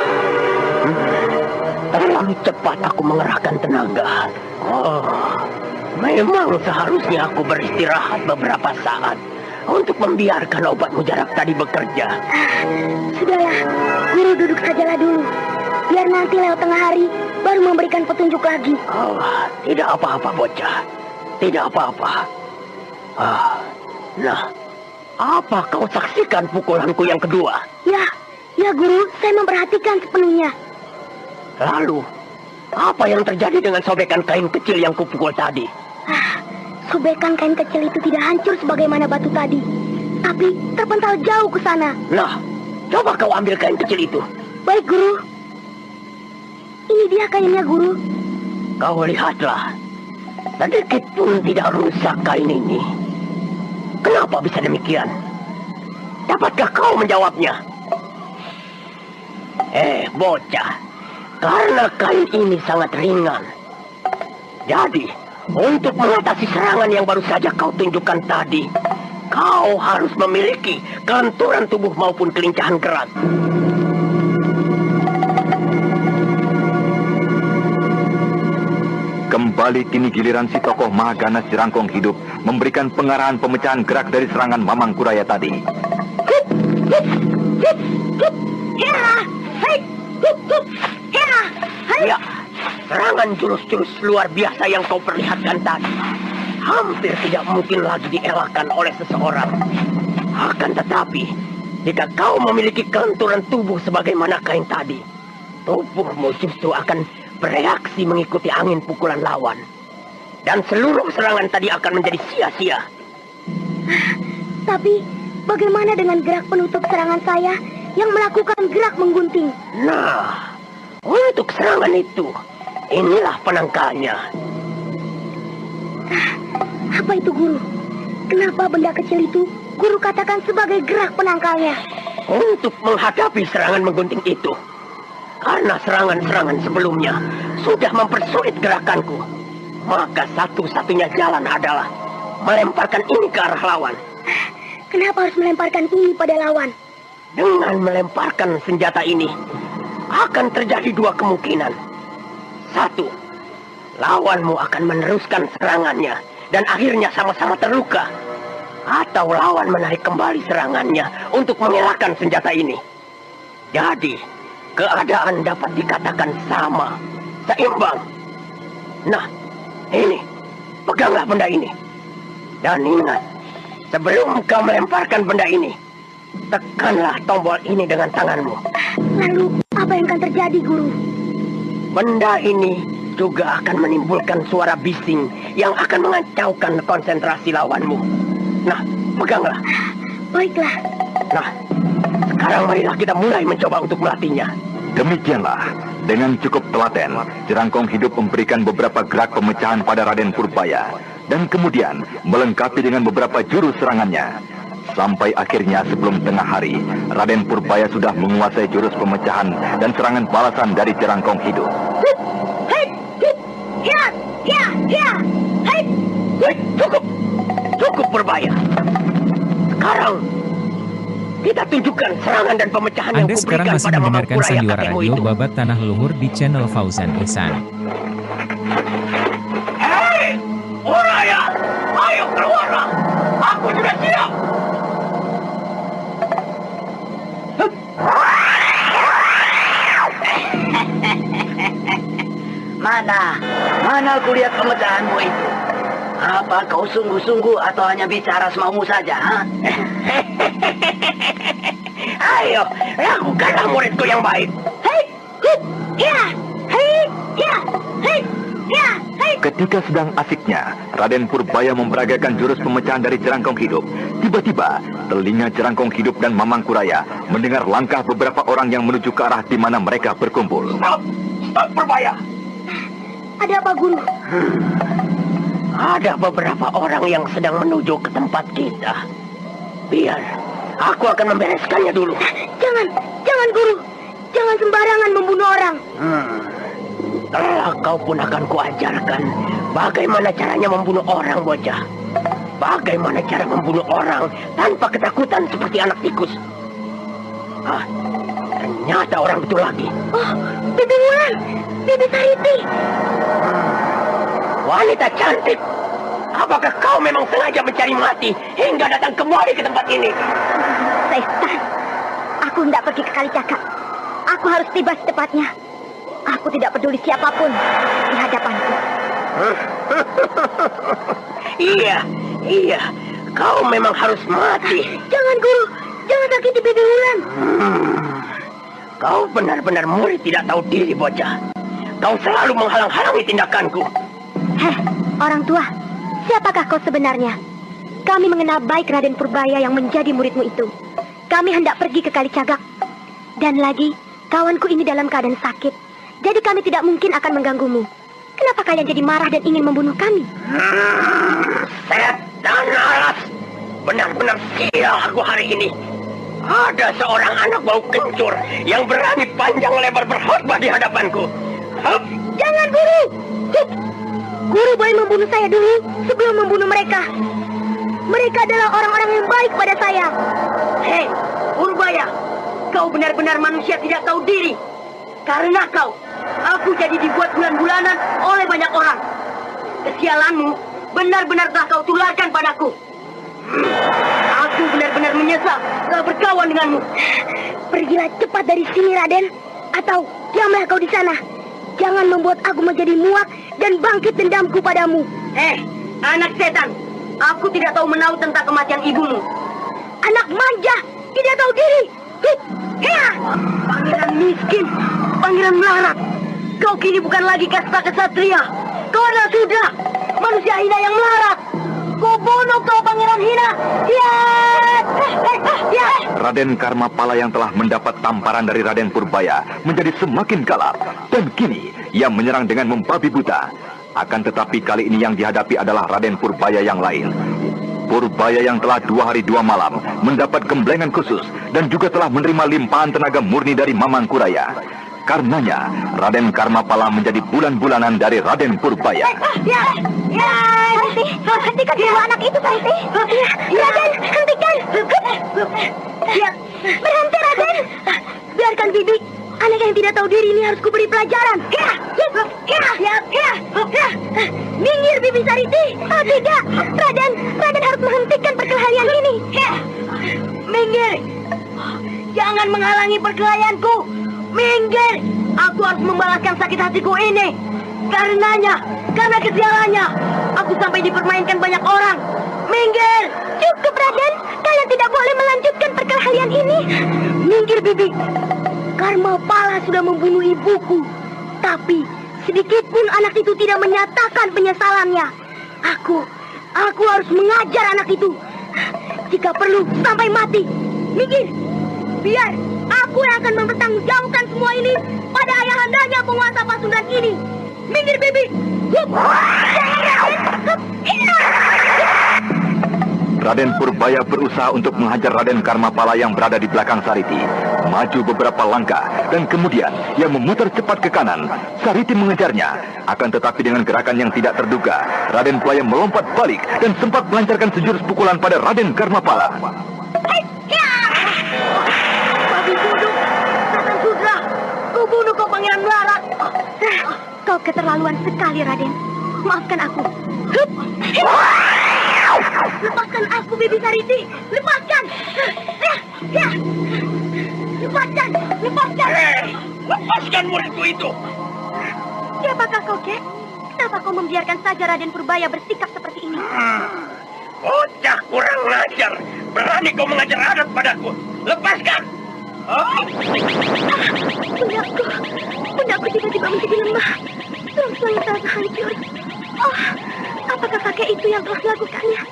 Terlalu cepat aku mengerahkan tenaga. Memang seharusnya aku beristirahat beberapa saat untuk membiarkan obat mujarab tadi bekerja. Sudahlah, Guru duduk sajalah dulu. Biar nanti lewat tengah hari baru memberikan petunjuk lagi. Tidak apa-apa, bocah. Tidak apa-apa. Nah, apa kau saksikan pukulanku yang kedua? Ya Guru, saya memperhatikan sepenuhnya. Lalu, apa yang terjadi dengan sobekan kain kecil yang kupukul tadi? Sobekan kain kecil itu tidak hancur sebagaimana batu tadi, tapi terpental jauh ke sana. Nah, coba kau ambil kain kecil itu. Baik, Guru. Ini dia kainnya, Guru. Kau lihatlah. Sedikit pun tidak rusak kain ini. Kenapa bisa demikian? Dapatkah kau menjawabnya? Bocah. Karena kain ini sangat ringan. Jadi, untuk mengatasi serangan yang baru saja kau tunjukkan tadi, kau harus memiliki kelenturan tubuh maupun kelincahan gerak. Kembali kini giliran si tokoh Mahagana Sirangkong hidup memberikan pengarahan pemecahan gerak dari serangan Mamang Kuraya tadi. Ya, serangan jurus-jurus luar biasa yang kau perlihatkan tadi hampir tidak mungkin lagi dielakkan oleh seseorang. Akan tetapi, jika kau memiliki kelenturan tubuh sebagaimana kain tadi, tubuhmu justru akan bereaksi mengikuti angin pukulan lawan. Dan seluruh serangan tadi akan menjadi sia-sia. Tapi, bagaimana dengan gerak penutup serangan saya yang melakukan gerak menggunting? Nah, untuk serangan itu, inilah penangkalnya. Apa itu, Guru? Kenapa benda kecil itu Guru katakan sebagai gerak penangkalnya? Untuk menghadapi serangan menggunting itu. Karena serangan-serangan sebelumnya sudah mempersulit gerakanku, maka satu-satunya jalan adalah melemparkan ini ke arah lawan. Kenapa harus melemparkan ini pada lawan? Dengan melemparkan senjata ini, akan terjadi dua kemungkinan. Satu, lawanmu akan meneruskan serangannya dan akhirnya sama-sama terluka. Atau lawan menarik kembali serangannya untuk mengelakkan senjata ini. Jadi, keadaan dapat dikatakan sama, seimbang. Nah, ini, peganglah benda ini. Dan ingat, sebelum kau melemparkan benda ini, tekanlah tombol ini dengan tanganmu. Lalu, apa yang akan terjadi, Guru? Benda ini juga akan menimbulkan suara bising yang akan mengacaukan konsentrasi lawanmu. Nah, peganglah. Baiklah. Nah, sekarang marilah kita mulai mencoba untuk melatihnya. Demikianlah, dengan cukup telaten, Jerangkong Hidup memberikan beberapa gerak pemecahan pada Raden Purbaya, dan kemudian melengkapi dengan beberapa jurus serangannya. Sampai akhirnya sebelum tengah hari, Raden Purbaya sudah menguasai jurus pemecahan dan serangan balasan dari Jerangkong Hidup. Cukup Purbaya. Sekarang kita tunjukkan serangan dan pemecahan Anda yang sekarang kuberikan masih pada Mamang mendengarkan Kuraya Sandiwara kakekmu Radio itu. Babat Tanah Luhur di channel Fauzan Ihsan. Hei, Kuraya, ayo keluarlah. Aku sudah siap. Mana kulihat pemecahanmu itu? Apa kau sungguh-sungguh atau hanya bicara semaumu saja? Ha? Ayo, lakukanlah muridku yang baik. Ketika sedang asiknya, Raden Purbaya memperagakan jurus pemecahan dari Jerangkong Hidup. Tiba-tiba, telinga Jerangkong Hidup dan Mamang Kuraya mendengar langkah beberapa orang yang menuju ke arah di mana mereka berkumpul. Stop Purbaya. Ada apa, Guru? Ada beberapa orang yang sedang menuju ke tempat kita. Biar, aku akan membereskannya dulu. Jangan Guru. Jangan sembarangan membunuh orang. Telah kau pun akan kuajarkan bagaimana caranya membunuh orang, bocah. Bagaimana cara membunuh orang tanpa ketakutan seperti anak tikus. Ternyata orang itu lagi. Oh, Bibi Wulan, Bibi Sariti. Wanita cantik, apakah kau memang sengaja mencari mati hingga datang kembali ke tempat ini? Setan, aku hendak pergi ke Kalicakak. Aku harus tiba secepatnya. Aku tidak peduli siapapun di hadapanku. Iya, kau memang harus mati. Jangan, Guru, jangan sakiti Bibi Wulan. Kau benar-benar murid tidak tahu diri, bocah. Kau selalu menghalang-halangi tindakanku. Orang tua, siapakah kau sebenarnya? Kami mengenal baik Raden Purbaya yang menjadi muridmu itu. Kami hendak pergi ke Kalicagak. Dan lagi, kawanku ini dalam keadaan sakit. Jadi kami tidak mungkin akan mengganggumu. Kenapa kalian jadi marah dan ingin membunuh kami? Setan alas! Benar-benar sial aku hari ini. Ada seorang anak bau kencur yang berani panjang lebar berkhotbah di hadapanku. Jangan, Guru! Guru boleh membunuh saya dulu sebelum membunuh mereka. Mereka adalah orang-orang yang baik pada saya. Hei, Purbaya, kau benar-benar manusia tidak tahu diri. Karena kau, aku jadi dibuat bulan-bulanan oleh banyak orang. Kesialanmu benar-benar telah kau tularkan padaku. Aku benar-benar menyesal telah berkawan denganmu. Pergilah cepat dari sini, Raden. Atau diamlah kau di sana. Jangan membuat aku menjadi muak dan bangkit dendamku padamu. Anak setan, aku tidak tahu menahu tentang kematian ibumu. Anak manja, tidak tahu diri. Pangeran miskin, pangeran melarat. Kau kini bukan lagi kasta kesatria. Kau adalah sudah manusia hina yang melarat. Kau bunuh kau pangeran hina. Raden Karmapala yang telah mendapat tamparan dari Raden Purbaya menjadi semakin galak. Dan kini ia menyerang dengan membabi buta. Akan tetapi kali ini yang dihadapi adalah Raden Purbaya yang lain. Purbaya yang telah 2 hari 2 malam mendapat gemblengan khusus dan juga telah menerima limpahan tenaga murni dari Mamang Kuraya. Karenanya, Raden Karmapala menjadi bulan-bulanan dari Raden Purbaya. Hentikan dulu anak itu, Sariti. Raden, hentikan. Berhenti, Raden. Biarkan Bibi. Anak yang tidak tahu diri ini harus kuberi pelajaran. Minggir, Bibi Sariti. Oh, tidak. Raden harus menghentikan perkelahian ini. Minggir. Jangan menghalangi perkelahianku. Minggir. Aku harus membalaskan sakit hatiku ini. Karena kesialannya, aku sampai dipermainkan banyak orang. Minggir. Cukup, Raden. Kalian tidak boleh melanjutkan perkelahian ini. Minggir, Bibi. Karmapala sudah membunuh ibuku. Tapi sedikit pun anak itu tidak menyatakan penyesalannya. Aku harus mengajar anak itu. Jika perlu sampai mati. Minggir. Biar aku yang akan mempertanggungjawabkan semua ini pada ayahandanya penguasa Pasundan ini. Minggir, Bibi. Raden Purbaya berusaha untuk menghajar Raden Karmapala yang berada di belakang Sariti. Maju beberapa langkah dan kemudian ia memutar cepat ke kanan. Sariti mengejarnya. Akan tetapi dengan gerakan yang tidak terduga, Raden Purbaya melompat balik dan sempat melancarkan sejurus pukulan pada Raden Karmapala. Babi bodoh, Setan Sudra, kubunuh kau Pangeran Melarat. Kau keterlaluan sekali, Raden. Maafkan aku. Lepaskan aku, Bibi Sariti. Lepaskan. Lepaskan. Lepaskan muridku itu. Siapakah kau, Kek? Kenapa kau membiarkan saja Raden Purbaya bersikap seperti ini? Bocah kurang ajar. Berani kau mengajar adat padaku. Lepaskan. Pundakku tiba-tiba menjadi lemah. Tulang-tulang terasa hancur. Apakah kakek itu yang telah melakukannya?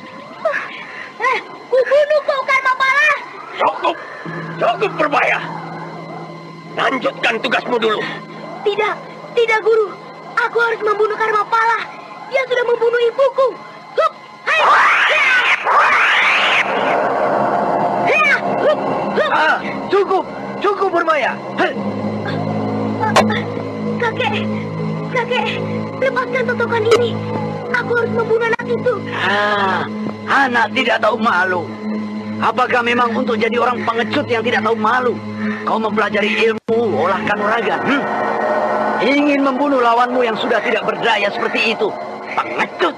Kubunuh kau Karmapala. Cukup Purbaya. Lanjutkan tugasmu dulu. Tidak, Guru. Aku harus membunuh Karmapala. Dia sudah membunuh ibuku. Cukup Purbaya. Kakek, lepaskan totokan ini. Aku harus membunuh anak itu. Anak tidak tahu malu. Apakah memang untuk jadi orang pengecut yang tidak tahu malu, kau mempelajari ilmu olah kanuragan? Ingin membunuh lawanmu yang sudah tidak berdaya seperti itu? Pengecut!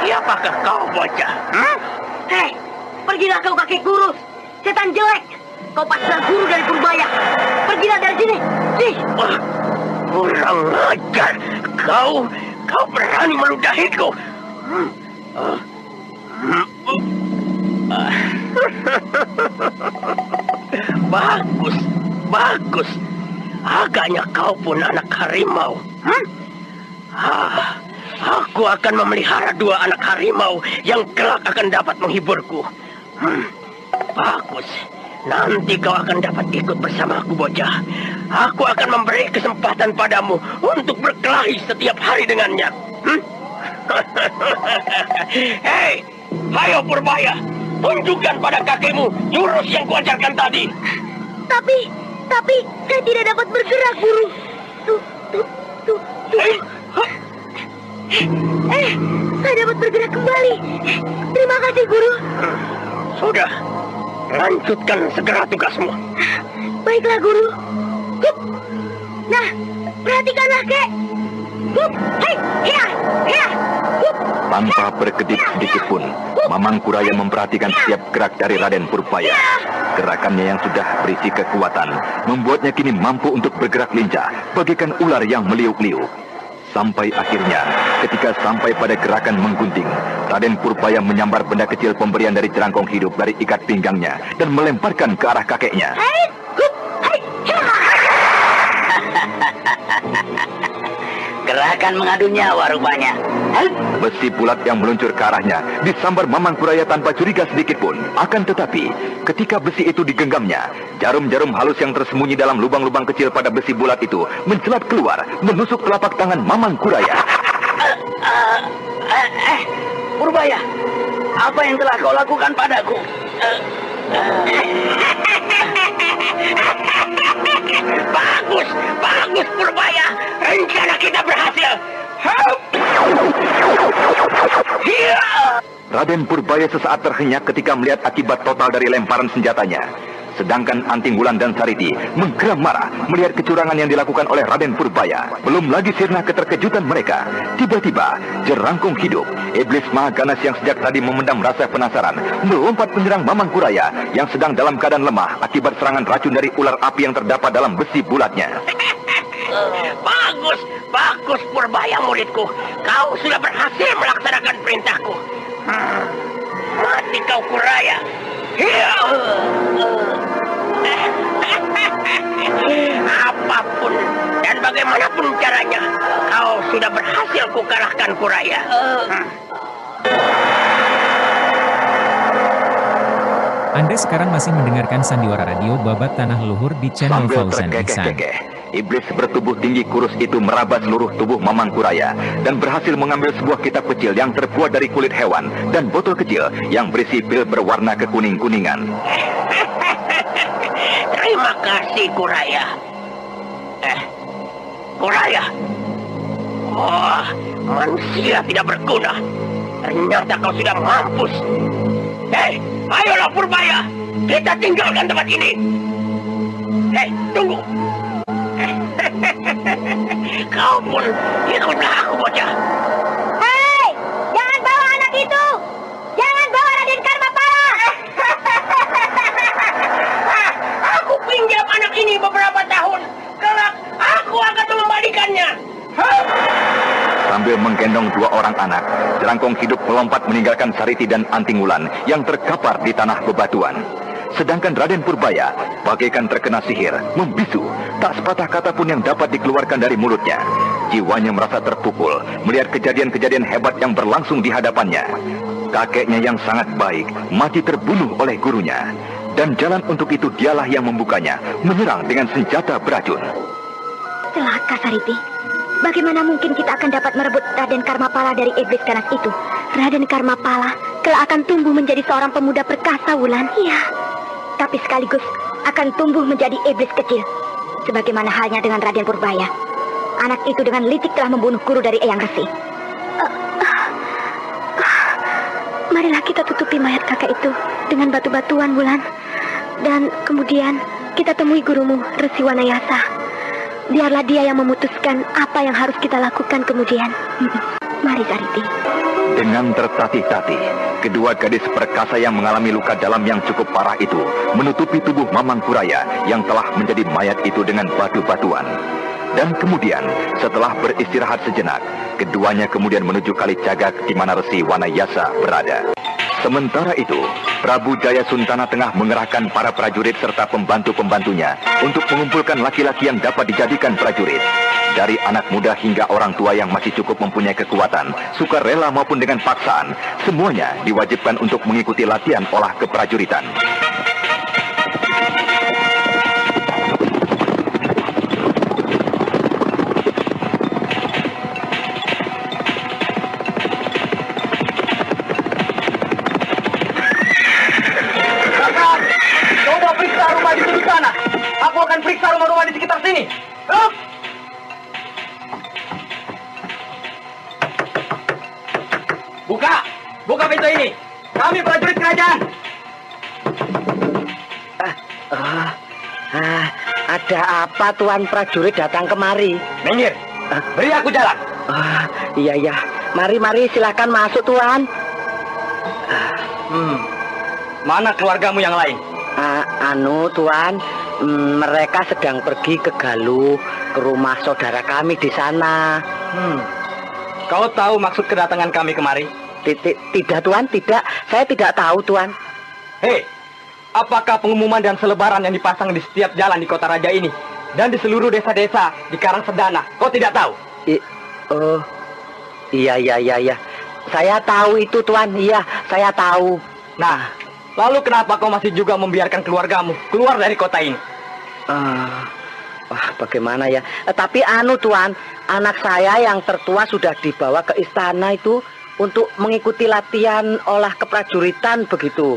Siapakah kau, bocah? Pergilah kau kakek kurus. Setan jelek. Kau pastilah guru dari Purbaya. Pergilah dari sini. Kurang ajar. Kau berani meludahiku. Bagus. Agaknya kau pun anak harimau. Aku akan memelihara 2 anak harimau yang kelak akan dapat menghiburku. Bagus. Nanti kau akan dapat ikut bersamaku, bocah. Aku akan memberi kesempatan padamu untuk berkelahi setiap hari dengannya. Hei, ayo Purbaya, tunjukkan pada kakekmu jurus yang kuajarkan tadi. Tapi saya tidak dapat bergerak, Guru. Tuh. Saya dapat bergerak kembali. Terima kasih, Guru. Sudah, lanjutkan segera tugasmu. Baiklah, Guru. Nah, perhatikanlah, Kek. Tanpa berkedip sedikit pun, Mamang Kuraya memperhatikan setiap gerak dari Raden Purbaya. Gerakannya yang sudah berisi kekuatan membuatnya kini mampu untuk bergerak lincah bagaikan ular yang meliuk-liuk. Sampai akhirnya, ketika sampai pada gerakan menggunting, Raden Purbaya menyambar benda kecil pemberian dari jerangkong hidup dari ikat pinggangnya dan melemparkan ke arah kakeknya. Gerakan mengadu nyawa rupanya. Besi bulat yang meluncur ke arahnya disambar Mamang Kuraya tanpa curiga sedikit pun. Akan tetapi, ketika besi itu digenggamnya, jarum-jarum halus yang tersembunyi dalam lubang-lubang kecil pada besi bulat itu mencelat keluar, menusuk telapak tangan Mamang Kuraya. Purbaya, apa yang telah kau lakukan padaku? Bagus Purbaya, rencana kita berhasil. Raden Purbaya sesaat terhenyak ketika melihat akibat total dari lemparan senjatanya. Sedangkan Anting Wulan dan Sariti menggeram marah melihat kecurangan yang dilakukan oleh Raden Purbaya. Belum lagi sirna keterkejutan mereka. Tiba-tiba, Jerangkung Hidup, iblis maha ganas yang sejak tadi memendam rasa penasaran, melompat menyerang Mamang Kuraya yang sedang dalam keadaan lemah akibat serangan racun dari ular api yang terdapat dalam besi bulatnya. Bagus, bagus Purbaya muridku. Kau sudah berhasil melaksanakan perintahku. Mati kau Kuraya. Apapun dan bagaimanapun caranya, kau sudah berhasil kukalahkan Kuraya. Anda sekarang masih mendengarkan Sandiwara Radio Babat Tanah Leluhur di channel Fauzan Ihsan. Iblis bertubuh tinggi kurus itu meraba seluruh tubuh Mamang Kuraya dan berhasil mengambil sebuah kitab kecil yang terbuat dari kulit hewan dan botol kecil yang berisi pil berwarna kekuning-kuningan. Terima kasih Kuraya. Kuraya. Oh, manusia tidak berguna. Ternyata kau sudah mampus. Ayolah Purbaya, kita tinggalkan tempat ini. Tunggu. Kau pun ikutlah aku, bocah. Hei, jangan bawa anak itu. Jangan bawa Raden Karmapala. Aku pinjam anak ini beberapa tahun. Kelak aku akan mengembalikannya. Sambil menggendong dua orang anak, Jerangkung Hidup melompat meninggalkan Sariti dan Anting Wulan yang terkapar di tanah bebatuan. Sedangkan Raden Purbaya bagaikan terkena sihir, membisu, tak sepatah kata pun yang dapat dikeluarkan dari mulutnya. Jiwanya merasa terpukul melihat kejadian-kejadian hebat yang berlangsung di hadapannya. Kakeknya yang sangat baik mati terbunuh oleh gurunya. Dan jalan untuk itu dialah yang membukanya, menyerang dengan senjata beracun. Celaka Sariti. Bagaimana mungkin kita akan dapat merebut Raden Karmapala dari iblis ganas itu? Raden Karmapala kelak akan tumbuh menjadi seorang pemuda perkasa, Wulan. Iya. Tapi sekaligus akan tumbuh menjadi iblis kecil. Sebagaimana halnya dengan Raden Purbaya. Anak itu dengan licik telah membunuh guru dari Eyang Resi. Marilah kita tutupi mayat kakek itu dengan batu-batuan, Wulan. Dan kemudian kita temui gurumu, Resi Wanayasa. Biarlah dia yang memutuskan apa yang harus kita lakukan kemudian. Mari Sariti. Dengan tertatih-tatih, kedua gadis perkasa yang mengalami luka dalam yang cukup parah itu menutupi tubuh Mamang Kuraya yang telah menjadi mayat itu dengan batu-batuan. Dan kemudian, setelah beristirahat sejenak, keduanya kemudian menuju Kali Cagak di mana Resi Wanayasa berada. Sementara itu, Prabu Jaya Suntana tengah mengerahkan para prajurit serta pembantu-pembantunya untuk mengumpulkan laki-laki yang dapat dijadikan prajurit. Dari anak muda hingga orang tua yang masih cukup mempunyai kekuatan, sukarela maupun dengan paksaan, semuanya diwajibkan untuk mengikuti latihan olah keprajuritan. Periksa rumah-rumah di sekitar sini. Buka pintu ini. Kami prajurit kerajaan. Ada apa Tuan prajurit datang kemari? Minggir, beri aku jalan. Iya. Mari silakan masuk Tuan. Mana keluargamu yang lain? Tuan, mereka sedang pergi ke Galuh, ke rumah saudara kami di sana. Kau tahu maksud kedatangan kami kemari? Tidak Tuan, tidak. Saya tidak tahu Tuan. Hei, apakah pengumuman dan selebaran yang dipasang di setiap jalan di kota raja ini dan di seluruh desa-desa di Karangsedana, kau tidak tahu? Iya. Saya tahu itu Tuan, iya, saya tahu. Nah, lalu kenapa kau masih juga membiarkan keluargamu keluar dari kota ini? Bagaimana ya? Tapi Tuan, anak saya yang tertua sudah dibawa ke istana itu untuk mengikuti latihan olah keprajuritan begitu.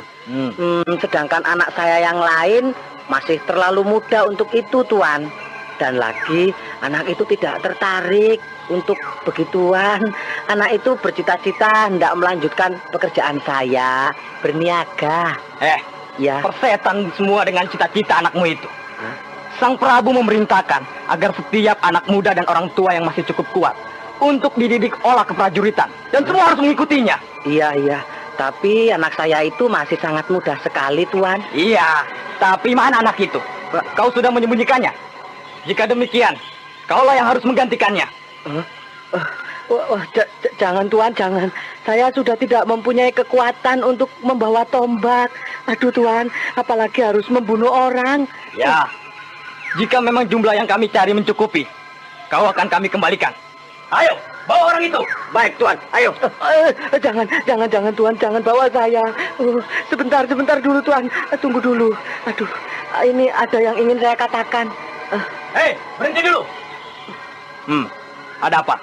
Sedangkan anak saya yang lain masih terlalu muda untuk itu Tuan. Dan lagi anak itu tidak tertarik untuk begituan. Anak itu bercita-cita hendak melanjutkan pekerjaan saya, berniaga. Ya. Persetan semua dengan cita-cita anakmu itu. Sang Prabu memerintahkan agar setiap anak muda dan orang tua yang masih cukup kuat untuk dididik olah keprajuritan. Dan semua harus mengikutinya. Iya. Tapi anak saya itu masih sangat muda sekali, Tuan. Iya, tapi mana anak itu? Kau sudah menyembunyikannya. Jika demikian, kaulah yang harus menggantikannya. Jangan, Tuan, jangan. Saya sudah tidak mempunyai kekuatan untuk membawa tombak. Aduh, Tuan, apalagi harus membunuh orang. Ya, jika memang jumlah yang kami cari mencukupi, kau akan kami kembalikan. Ayo, bawa orang itu. Baik, Tuan, ayo. Jangan, Tuan, jangan bawa saya. Sebentar dulu, Tuan. Tunggu dulu. Aduh, ini ada yang ingin saya katakan. Hei, berhenti dulu. Ada apa?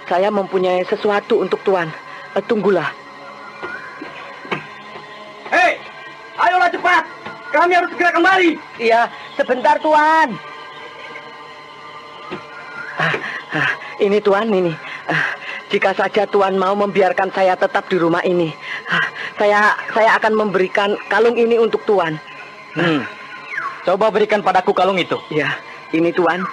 Saya mempunyai sesuatu untuk Tuan. Tunggulah. Hei, ayolah cepat. Kami harus segera kembali. Iya, sebentar, Tuan. Ini, Tuan, ini. Jika saja Tuan mau membiarkan saya tetap di rumah ini, saya akan memberikan kalung ini untuk Tuan. Coba berikan padaku kalung itu. Ya, ini, Tuan.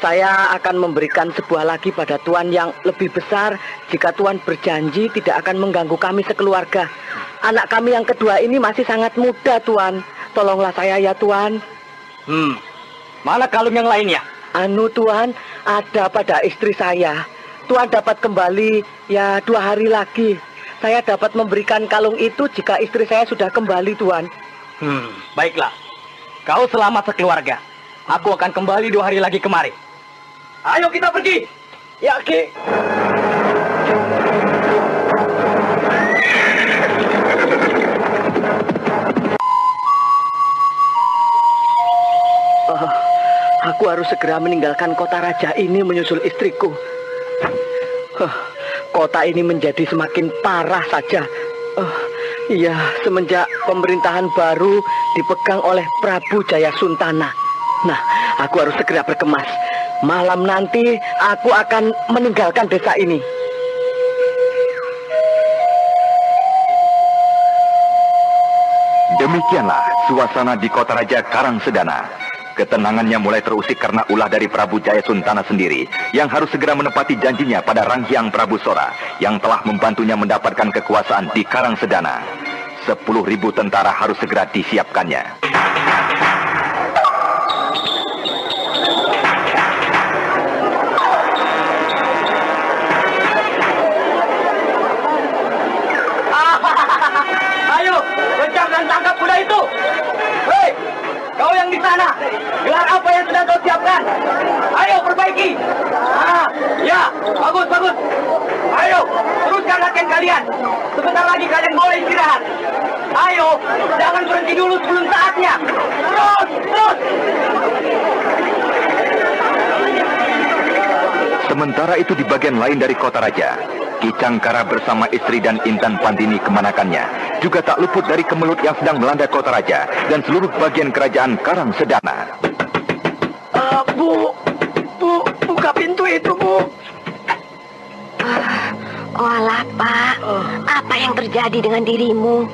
Saya akan memberikan sebuah lagi pada Tuan yang lebih besar jika Tuan berjanji tidak akan mengganggu kami sekeluarga. Anak kami yang kedua ini masih sangat muda, Tuan. Tolonglah saya ya, Tuan. Mana kalung yang lainnya? Tuan, ada pada istri saya. Tuan dapat kembali ya 2 hari lagi. Saya dapat memberikan kalung itu jika istri saya sudah kembali, Tuan. Baiklah. Kau selamat sekeluarga. Aku akan kembali 2 hari lagi kemari. Ayo kita pergi. Ya, Ki. Aku harus segera meninggalkan kota raja ini menyusul istriku. Kota ini menjadi semakin parah saja. Iya, semenjak pemerintahan baru dipegang oleh Prabu Jayasuntana. Nah, aku harus segera berkemas. Malam nanti aku akan meninggalkan desa ini. Demikianlah suasana di kota raja Karangsedana. Ketenangannya mulai terusik karena ulah dari Prabu Jayasuntana sendiri yang harus segera menepati janjinya pada Ranghyang Prabu Sora yang telah membantunya mendapatkan kekuasaan di Karangsedana. 10.000 tentara harus segera disiapkannya. Ayo, kejar dan tangkap kuda itu. Hei, kau yang di sana, gelar apa yang sedang kau siapkan? Ayo, perbaiki. Ya, bagus. Ayo, teruskan latihan kalian. Sebentar lagi kalian boleh istirahat. Ayo, jangan berhenti dulu sebelum saatnya. Terus. Sementara itu di bagian lain dari kota raja, Ki Cangkara bersama istri dan Intan Pandini kemanakannya juga tak luput dari kemelut yang sedang melanda kota raja dan seluruh bagian kerajaan Karangsedana. Bu, buka pintu itu, Bu. Alah, Pak. Apa yang terjadi dengan dirimu?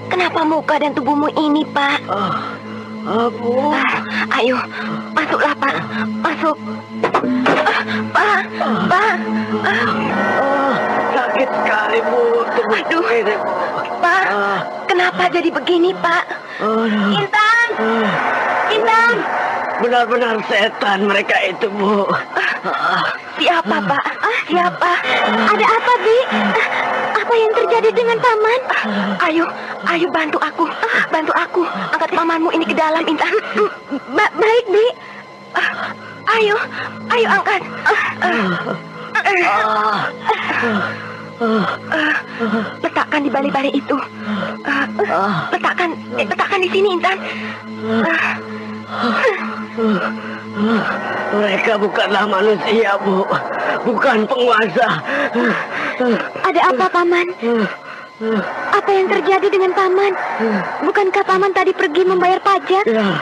Kenapa muka dan tubuhmu ini, Pak? Bu. Ayo, masuklah, Pak. Masuk. Pak. Sakit sekali, Bu. Aduh, Pak. Kenapa jadi begini, Pak? Intan. Benar-benar setan mereka itu, Bu. Siapa, Pak? Siapa? Ada apa, Bi? Apa yang terjadi dengan paman? Ayo bantu aku. Angkat pamanmu ini ke dalam, Intan. Baik, Bi. Ayo angkat. Letakkan di bali-bali itu. Letakkan di sini, Intan. Mereka bukanlah manusia, Bu. Bukan penguasa. Ada apa, Paman? Apa yang terjadi dengan Paman? Bukankah Paman tadi pergi membayar pajak? Ya,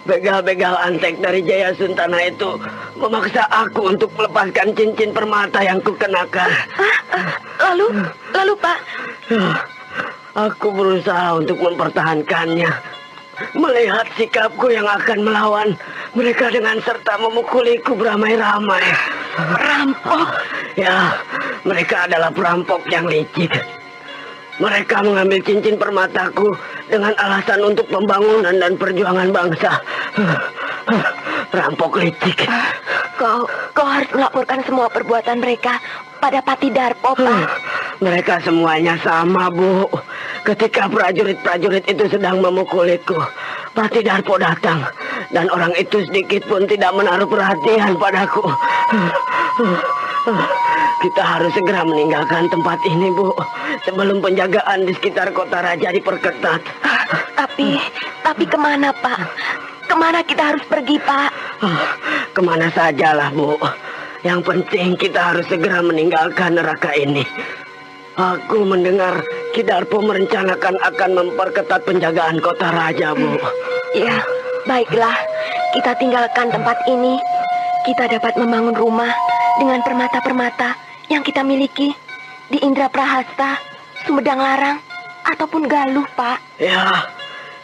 begal-begal antek dari Jayasuntana itu memaksa aku untuk melepaskan cincin permata yang kukenakan. Lalu Pak? Aku berusaha untuk mempertahankannya. Melihat sikapku yang akan melawan mereka dengan serta memukuliku beramai-ramai. Perampok? Ya, mereka adalah perampok yang licik. Mereka mengambil cincin permataku dengan alasan untuk pembangunan dan perjuangan bangsa. Perampok licik. Kau harus melaporkan semua perbuatan mereka pada Pati Darpo, Pak. Mereka semuanya sama, Bu. Ketika prajurit-prajurit itu sedang memukuliku, Pati Darpo datang. Dan orang itu sedikit pun tidak menaruh perhatian padaku. Kita harus segera meninggalkan tempat ini, Bu. Sebelum penjagaan di sekitar kota raja diperketat. Tapi kemana, Pak? Kemana kita harus pergi, Pak? Kemana sajalah, Bu. Yang penting kita harus segera meninggalkan neraka ini. Aku mendengar Ki Darpo merencanakan akan memperketat penjagaan kota raja, Bu. Ya, baiklah. Kita tinggalkan tempat ini. Kita dapat membangun rumah dengan permata-permata yang kita miliki di Indraprahasta, Sumedang Larang, ataupun Galuh, Pak. Ya,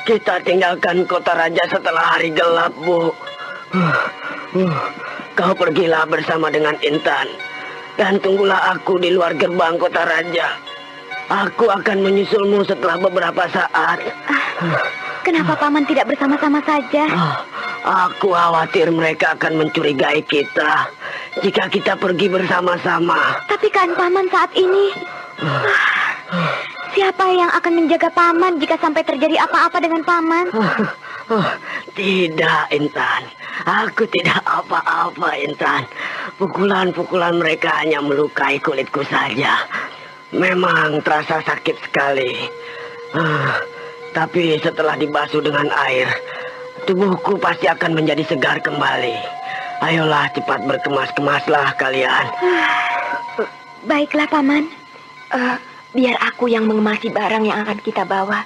kita tinggalkan kota raja setelah hari gelap, Bu. Kau pergilah bersama dengan Intan. Dan tunggulah aku di luar gerbang kota raja. Aku akan menyusulmu setelah beberapa saat. Kenapa Paman tidak bersama-sama saja? Aku khawatir mereka akan mencurigai kita jika kita pergi bersama-sama. Tapi kan Paman saat ini... Siapa yang akan menjaga Paman jika sampai terjadi apa-apa dengan Paman? Tidak, Intan. Aku tidak apa-apa, Intan. Pukulan-pukulan mereka hanya melukai kulitku saja. Memang terasa sakit sekali. Tapi setelah dibasuh dengan air, tubuhku pasti akan menjadi segar kembali. Ayolah cepat berkemas-kemaslah kalian. Baiklah, Paman. Biar aku yang mengemasi barang yang akan kita bawa.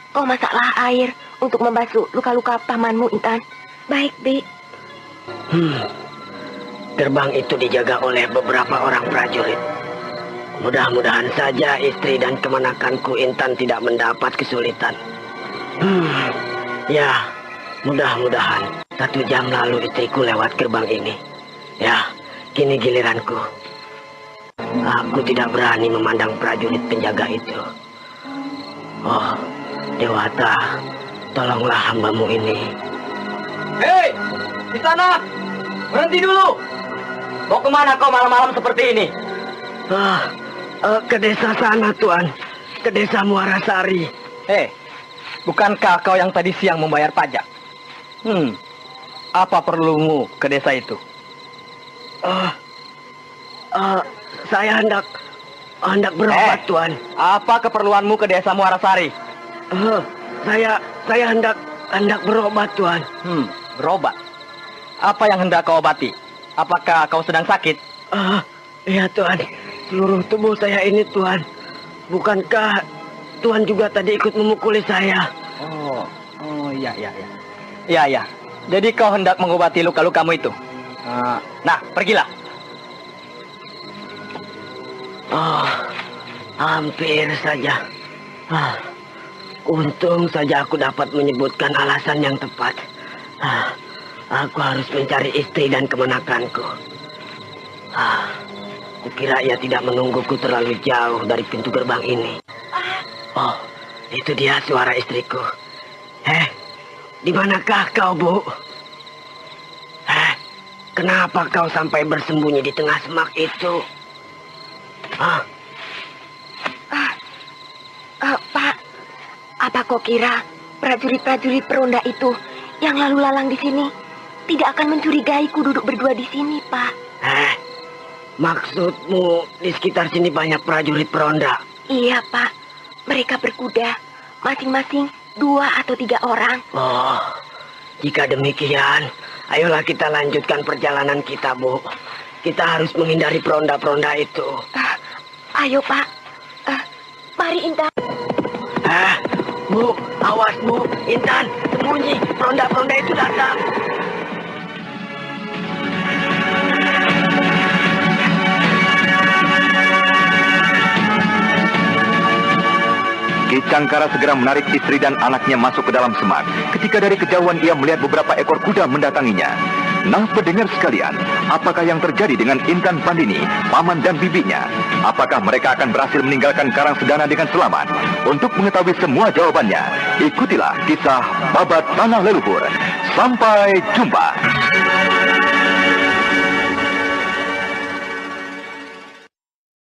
Kau masaklah air untuk membasuh luka-luka pamanmu, Intan. Baik, Bi. Gerbang itu dijaga oleh beberapa orang prajurit. Mudah-mudahan saja istri dan kemanakanku Intan tidak mendapat kesulitan. Ya, mudah-mudahan 1 jam lalu istriku lewat gerbang ini. Ya, kini giliranku. Aku tidak berani memandang prajurit penjaga itu. Oh, Dewata, tolonglah hambamu ini. Hei, di sana! Berhenti dulu! Mau kemana kau malam-malam seperti ini? Ke desa sana, Tuan. Ke desa Muarasari. Hei, bukankah kau yang tadi siang membayar pajak? Apa perlumu ke desa itu? Saya hendak berobat, Tuan. Apa keperluanmu ke desa Muarasari? Saya hendak berobat, Tuan. Berobat? Apa yang hendak kau obati? Apakah kau sedang sakit? Iya, Tuan. Seluruh tubuh saya ini, Tuan. Bukankah Tuan juga tadi ikut memukuli saya? Iya. Iya. Jadi kau hendak mengobati luka-lukamu itu? Nah, pergilah. Hampir saja. Untung saja aku dapat menyebutkan alasan yang tepat. Aku harus mencari istri dan kemenakanku. Kukira ia tidak menungguku terlalu jauh dari pintu gerbang ini. Oh, itu dia suara istriku. Di manakah kau, Bu? Kenapa kau sampai bersembunyi di tengah semak itu? Pak, apa kau kira prajurit-prajurit peronda itu yang lalu lalang di sini tidak akan mencurigaiku duduk berdua di sini, Pak? Maksudmu di sekitar sini banyak prajurit peronda? Iya, Pak. Mereka berkuda, masing-masing 2 atau 3 orang. Oh, jika demikian, ayolah kita lanjutkan perjalanan kita, Bu. Kita harus menghindari peronda-peronda itu. Ayo, Pak. Mari, Intan. Bu, awas, Bu. Intan, sembunyi. Peronda-peronda itu datang. Ki Sangkara segera menarik istri dan anaknya masuk ke dalam semak. Ketika dari kejauhan ia melihat beberapa ekor kuda mendatanginya. Nah, pendengar sekalian, apakah yang terjadi dengan Intan Pandini, paman dan bibinya? Apakah mereka akan berhasil meninggalkan Karangsedana dengan selamat? Untuk mengetahui semua jawabannya, ikutilah kisah Babat Tanah Leluhur. Sampai jumpa.